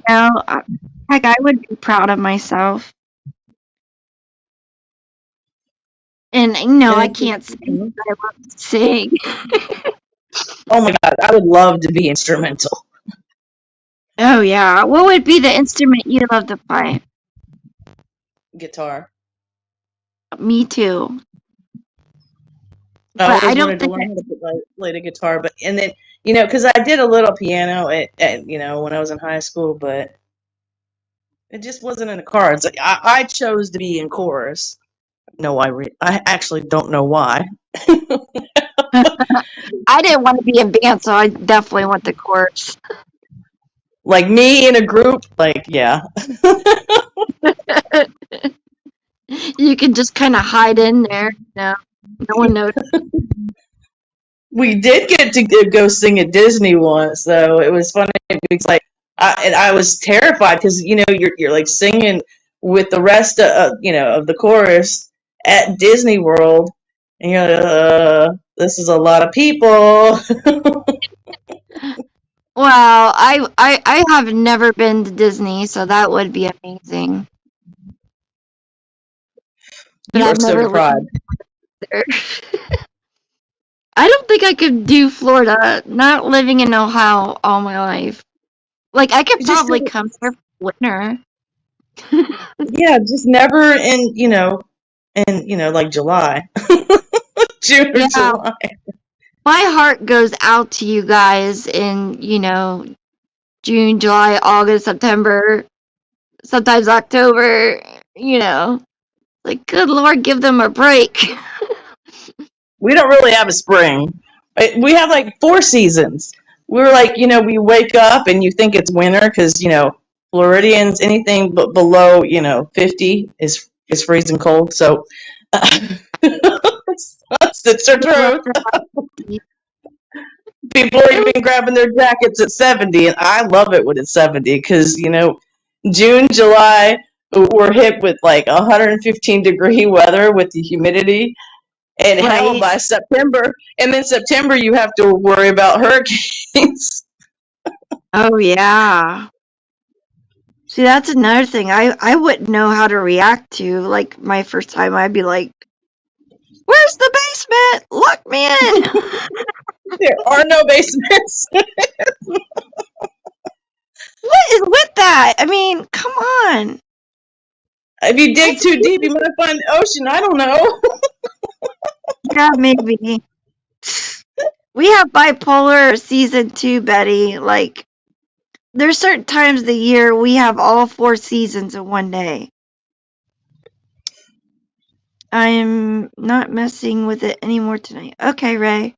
[SPEAKER 1] heck, I would be proud of myself. And, I can't sing, but I love to sing.
[SPEAKER 2] Oh my God, I would love to be instrumental.
[SPEAKER 1] Oh, yeah. What would be the instrument you'd love to play?
[SPEAKER 2] Guitar.
[SPEAKER 1] Me too.
[SPEAKER 2] But I don't think I to play the guitar, and then because I did a little piano at when I was in high school, but it just wasn't in the cards. I chose to be in chorus. No, I actually don't know why.
[SPEAKER 1] I didn't want to be in band, so I definitely went to chorus.
[SPEAKER 2] Like me in a group, yeah.
[SPEAKER 1] You can just kind of hide in there, no one noticed.
[SPEAKER 2] We did get to go sing at Disney once, though. It was funny because I was terrified because you're like singing with the rest of of the chorus at Disney World, and you're like, this is a lot of people.
[SPEAKER 1] Well, I have never been to Disney, so that would be amazing. But
[SPEAKER 2] I've never lived
[SPEAKER 1] there. I don't think I could do Florida, not living in Ohio all my life. Like, I could probably come here for winter.
[SPEAKER 2] Yeah, just never in like July. June or July.
[SPEAKER 1] My heart goes out to you guys in, June, July, August, September, sometimes October, Like, good Lord, give them a break.
[SPEAKER 2] We don't really have a spring. We have like 4 seasons. We're like, we wake up and you think it's winter because, Floridians, anything below, 50 is freezing cold. So it's the truth. People are even grabbing their jackets at 70, and I love it when it's 70 because, June, July, we're hit with like 115-degree weather with the humidity. And hell,
[SPEAKER 1] Right.
[SPEAKER 2] by September, and then September, you have to worry about hurricanes.
[SPEAKER 1] Oh yeah. See, that's another thing I wouldn't know how to react to. Like my first time, I'd be like, "Where's the basement? Lock me in."
[SPEAKER 2] There are no basements.
[SPEAKER 1] What is with that? I mean, come on.
[SPEAKER 2] If you dig
[SPEAKER 1] That's
[SPEAKER 2] too deep, you might find the ocean. I don't know.
[SPEAKER 1] yeah, maybe. We have bipolar season 2, Betty. Like, there's certain times of the year we have all 4 seasons in one day. I'm not messing with it anymore tonight. Okay, Ray.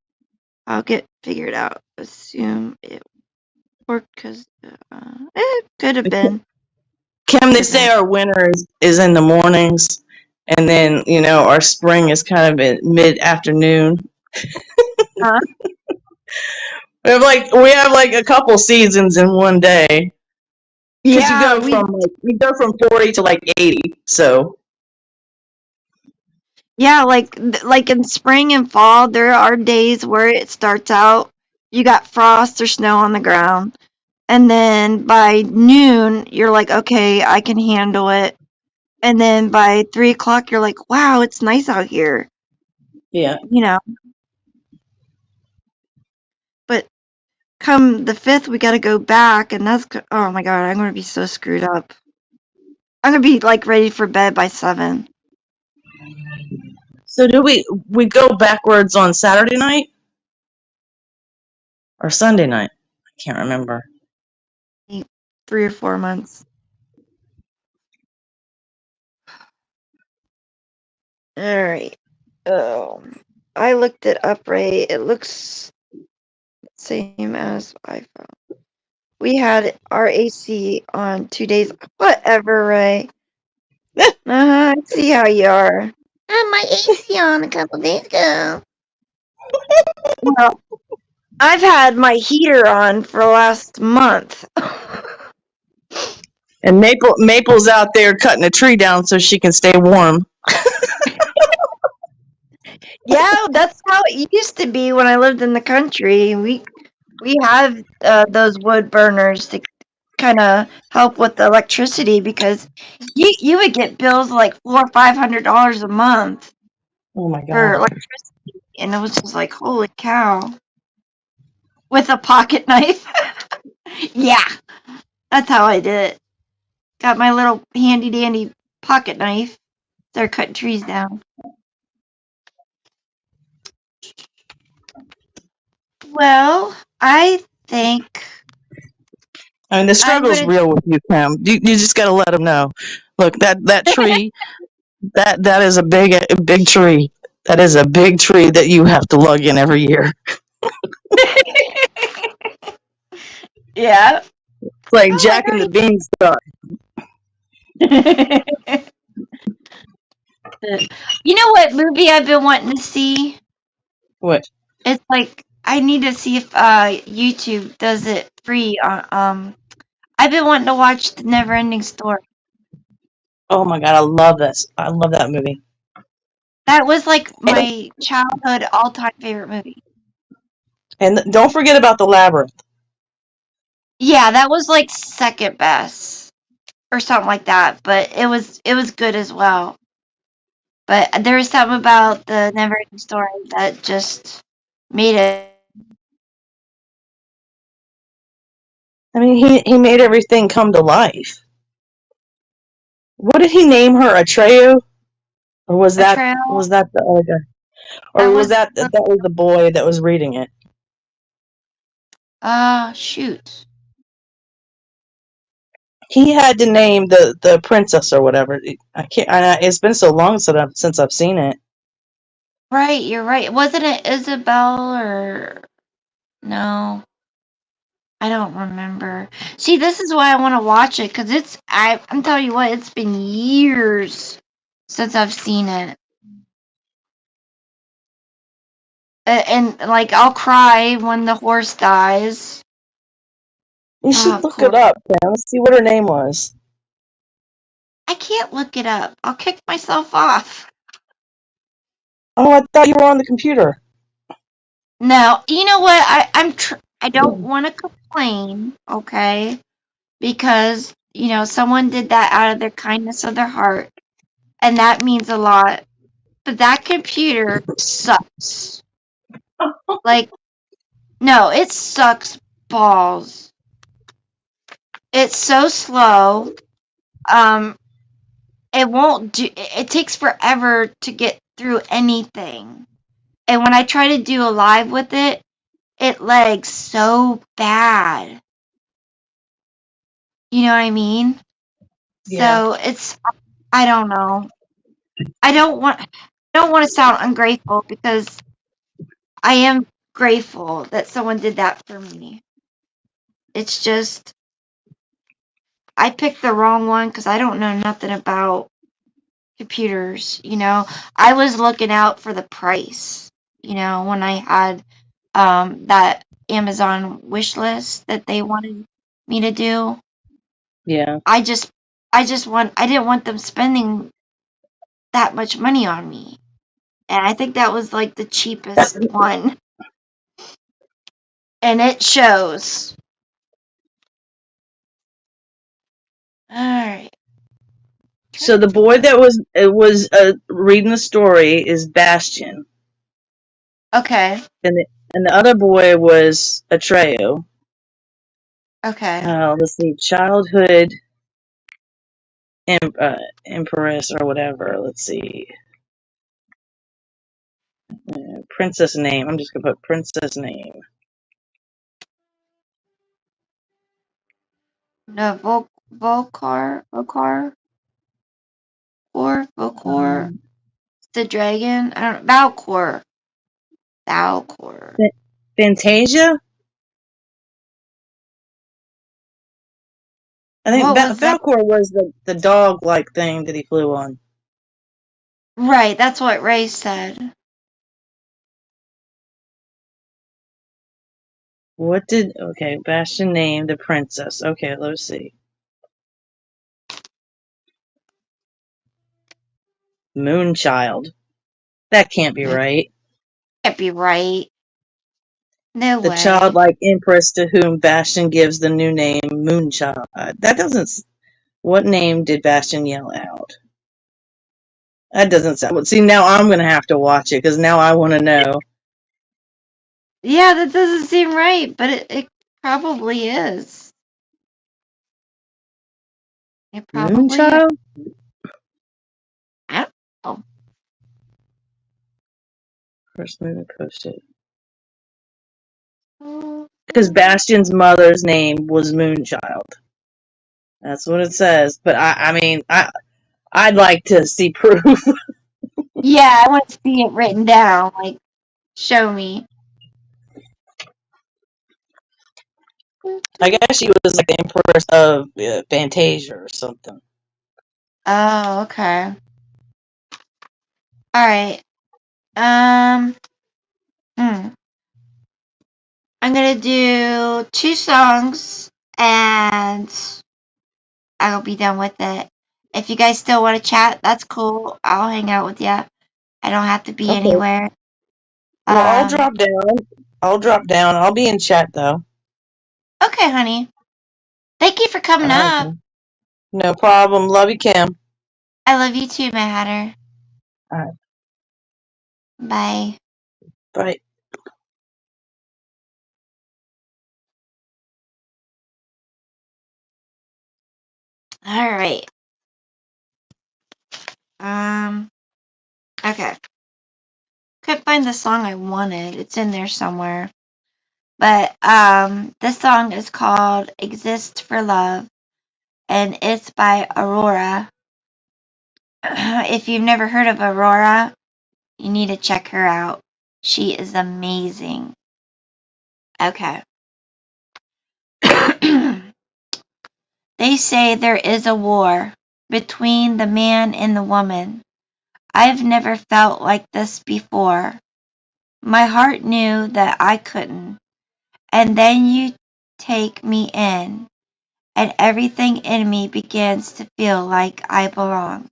[SPEAKER 1] I'll get figured out. Assume it worked because it could have been.
[SPEAKER 2] Kim, they say our winter is in the mornings, and then our spring is kind of in mid-afternoon.
[SPEAKER 1] Huh?
[SPEAKER 2] We have like a couple seasons in one day. Because
[SPEAKER 1] Yeah,
[SPEAKER 2] you go from 40 to like 80. So
[SPEAKER 1] yeah, like in spring and fall, there are days where it starts out you got frost or snow on the ground, and then by noon you're like, okay, I can handle it, and then by 3 o'clock you're like, wow, it's nice out here,
[SPEAKER 2] yeah.
[SPEAKER 1] But come the 5th, we got to go back, and oh my god, I'm gonna be so screwed up. I'm gonna be like ready for bed by 7.
[SPEAKER 2] So do we go backwards on Saturday night or Sunday night? I can't remember.
[SPEAKER 1] 3 or 4 months. All right. Oh, I looked it up, Ray. It looks same as iPhone. We had our AC on 2 days. Whatever, Ray. I see how you are. I had my AC on a couple days ago. Well, I've had my heater on for the last month.
[SPEAKER 2] And Maple's out there cutting a tree down so she can stay warm.
[SPEAKER 1] Yeah, that's how it used to be when I lived in the country. We have those wood burners to kind of help with the electricity because you would get bills like $400 or $500 a month
[SPEAKER 2] Oh my
[SPEAKER 1] for
[SPEAKER 2] god.
[SPEAKER 1] electricity, and it was just like, holy cow, with a pocket knife. Yeah, that's how I did it. Got my little handy dandy pocket knife. They're cutting trees down. Well, I think
[SPEAKER 2] I mean, the struggle's real with you, Pam. You just got to let them know. Look, that tree, that is a big tree. That is a big tree that you have to lug in every year.
[SPEAKER 1] Yeah.
[SPEAKER 2] It's like Jack and the Beanstalk.
[SPEAKER 1] You know what movie I've been wanting to see?
[SPEAKER 2] What?
[SPEAKER 1] It's like I need to see if YouTube does it free. I've been wanting to watch The Neverending Story.
[SPEAKER 2] Oh my god, I love this. I love that movie.
[SPEAKER 1] That was like my childhood all-time favorite movie.
[SPEAKER 2] And don't forget about The Labyrinth.
[SPEAKER 1] Yeah, that was like second best or something like that, but it was good as well. But there was something about The Neverending Story that just made it.
[SPEAKER 2] I mean, he made everything come to life. What did he name her? Atreyu? Or was that the other guy? Or was that was the boy that was reading it?
[SPEAKER 1] Shoot.
[SPEAKER 2] He had to name the princess or whatever. I can't. It's been so long since I've seen it.
[SPEAKER 1] Right, you're right. Wasn't it Isabel or no? I don't remember. See, this is why I want to watch it because I'm telling you what, it's been years since I've seen it. And like I'll cry when the horse dies.
[SPEAKER 2] You
[SPEAKER 1] Oh,
[SPEAKER 2] should
[SPEAKER 1] of
[SPEAKER 2] look it
[SPEAKER 1] course.
[SPEAKER 2] up, Pam. Let's see what her name was.
[SPEAKER 1] I can't look it up. I'll kick myself off.
[SPEAKER 2] Oh, I thought you were on the computer.
[SPEAKER 1] No, you know what? I don't want to complain, okay? Because, someone did that out of their kindness of their heart, and that means a lot. But that computer sucks. Like, no, it sucks balls. It's so slow. It won't do. It takes forever to get through anything. And when I try to do a live with it, it lags so bad. You know what I mean?
[SPEAKER 2] Yeah.
[SPEAKER 1] So I don't know. I don't want to sound ungrateful because I am grateful that someone did that for me. It's just I picked the wrong one because I don't know nothing about computers. I was looking out for the price. When I had that Amazon wish list that they wanted me to do.
[SPEAKER 2] Yeah.
[SPEAKER 1] I didn't want them spending that much money on me. And I think that was like the cheapest one. And it shows. Alright.
[SPEAKER 2] So the boy that was reading the story is Bastian,
[SPEAKER 1] Okay.
[SPEAKER 2] and the other boy was Atreyu.
[SPEAKER 1] Okay.
[SPEAKER 2] Let's see, childhood empress or whatever. Let's see, princess name. I'm just gonna put princess name.
[SPEAKER 1] No, Volcar, Volcor, the dragon. I don't know. Valcor.
[SPEAKER 2] Fantasia. I think
[SPEAKER 1] What was that?
[SPEAKER 2] Valcor was the dog like thing that he flew on.
[SPEAKER 1] Right, that's what Ray said.
[SPEAKER 2] Okay, Bastian named the princess. Okay, let's see. Moonchild. That can't be right.
[SPEAKER 1] Can't be right. No
[SPEAKER 2] The
[SPEAKER 1] way.
[SPEAKER 2] childlike empress to whom Bastian gives the new name Moonchild. That doesn't. What name did Bastian yell out? That doesn't sound. See, now I'm gonna have to watch it because now I want to know.
[SPEAKER 1] Yeah, that doesn't seem right, but it probably is. It probably is.
[SPEAKER 2] Moonchild.
[SPEAKER 1] I don't know.
[SPEAKER 2] First movie posted. Because Bastian's mother's name was Moonchild. That's what it says. But I'd like to see proof.
[SPEAKER 1] Yeah, I want to see it written down. Like, show me.
[SPEAKER 2] I guess she was like the empress of Fantasia or something.
[SPEAKER 1] Oh, okay. All right. Um. I'm gonna do 2 songs, and I'll be done with it. If you guys still want to chat, that's cool. I'll hang out with you. I don't have to be
[SPEAKER 2] Okay.
[SPEAKER 1] anywhere.
[SPEAKER 2] Well, I'll
[SPEAKER 1] Um.
[SPEAKER 2] drop down. I'll be in chat though.
[SPEAKER 1] Okay, honey. Thank you for coming
[SPEAKER 2] All right.
[SPEAKER 1] up.
[SPEAKER 2] No problem. Love you, Kim.
[SPEAKER 1] I love you too, Mad Hatter.
[SPEAKER 2] All right.
[SPEAKER 1] Bye.
[SPEAKER 2] Bye.
[SPEAKER 1] All right. Okay. Couldn't find the song I wanted. It's in there somewhere. But this song is called "Exist for Love," and it's by Aurora. If you've never heard of Aurora, you need to check her out. She is amazing. Okay. They say there is a war between the man and the woman. I've never felt like this before. My heart knew that I couldn't. And then you take me in, and everything in me begins to feel like I belong.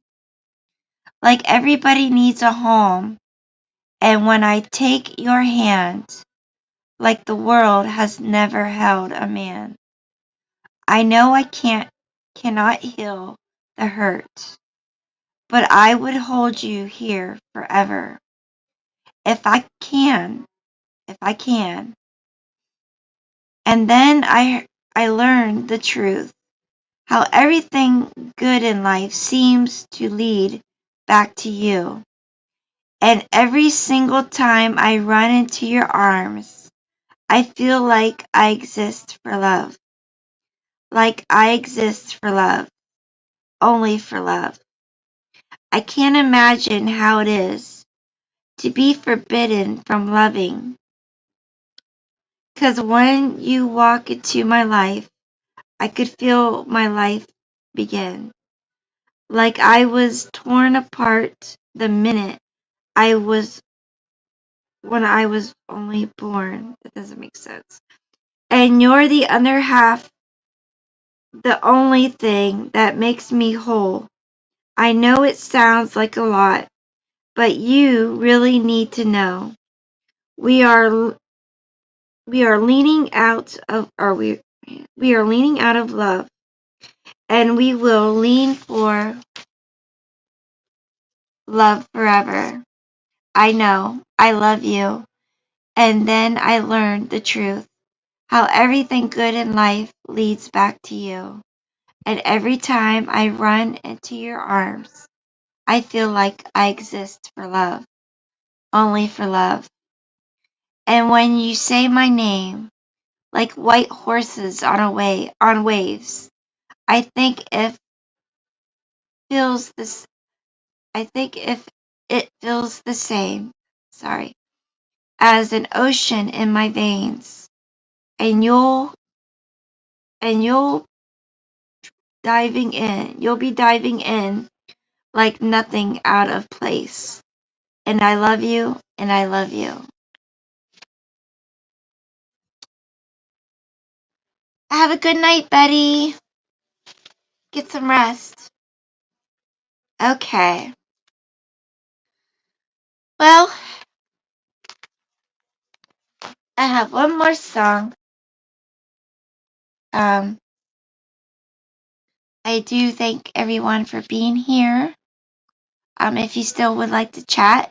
[SPEAKER 1] Like everybody needs a home, and when I take your hand, like the world has never held a man. I know I cannot heal the hurt, but I would hold you here forever. If I can, if I can. And then I learned the truth, how everything good in life seems to lead back to you. And every single time I run into your arms, I feel like I exist for love. Like I exist for love. Only for love. I can't imagine how it is to be forbidden from loving. 'Cause when you walk into my life, I could feel my life begin. Like I was torn apart the minute I was when I was only born. That doesn't make sense. And you're the other half, the only thing that makes me whole. I know it sounds like a lot, but you really need to know. We are we are leaning out of or we are leaning out of love, and we will lean for love forever. I know. I love you. And then I learned the truth, how everything good in life leads back to you. And every time I run into your arms, I feel like I exist for love, only for love. And when you say my name, like white horses on waves, I think if feels this I think if it feels the same, sorry, as an ocean in my veins, and you'll you'll be diving in like nothing out of place. And I love you, and I love you. Have a good night, Betty. Get some rest. Okay. Well, I have one more song. Um, I do thank everyone for being here. If you still would like to chat,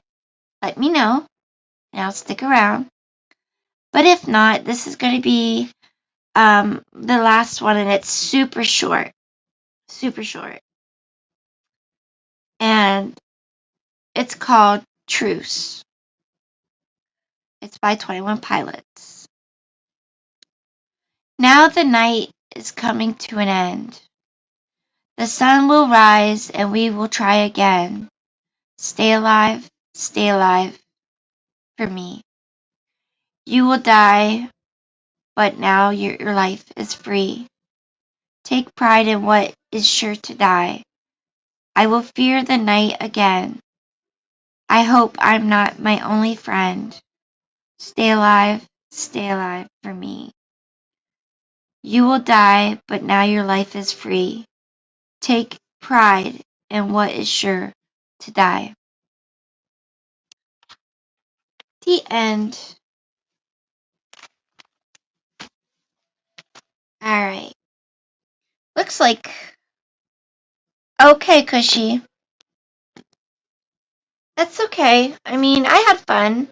[SPEAKER 1] let me know, and I'll stick around. But if not, this is going to be the last one, and it's super short. Super short. And it's called Truce. It's by 21 Pilots. Now the night is coming to an end. The sun will rise and we will try again. Stay alive for me. You will die, but now your life is free. Take pride in what is sure to die. I will fear the night again. I hope I'm not my only friend. Stay alive for me. You will die, but now your life is free. Take pride in what is sure to die. The end. Alright. Looks like okay, Cushy. That's okay. I mean, I had fun.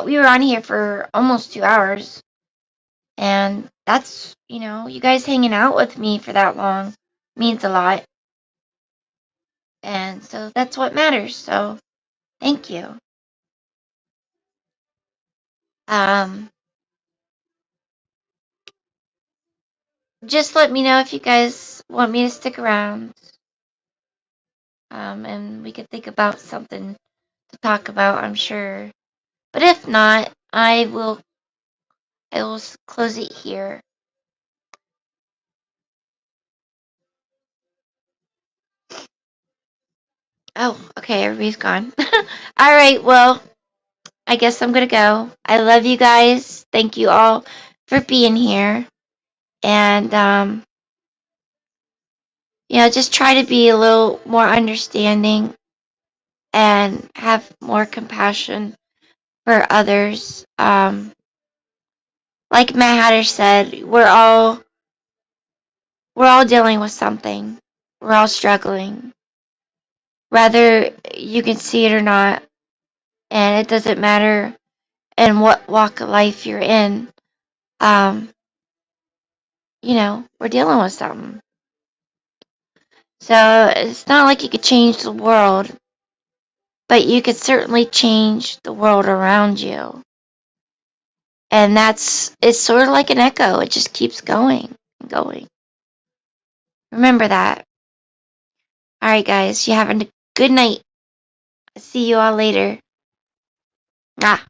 [SPEAKER 1] We were on here for almost 2 hours, and that's you guys hanging out with me for that long means a lot, and so that's what matters. So thank you. Um, just let me know if you guys want me to stick around, and we could think about something to talk about. I'm sure, but if not, I will close it here. Oh, okay, everybody's gone. All right, well, I guess I'm gonna go. I love you guys. Thank you all for being here. And just try to be a little more understanding and have more compassion for others. Like Matt Hatter said, we're all dealing with something. We're all struggling. Whether you can see it or not, and it doesn't matter in what walk of life you're in. Um, we're dealing with something. So it's not like you could change the world, but you could certainly change the world around you. And it's sort of like an echo. It just keeps going and going. Remember that. All right, guys, you having a good night. See you all later. Ah.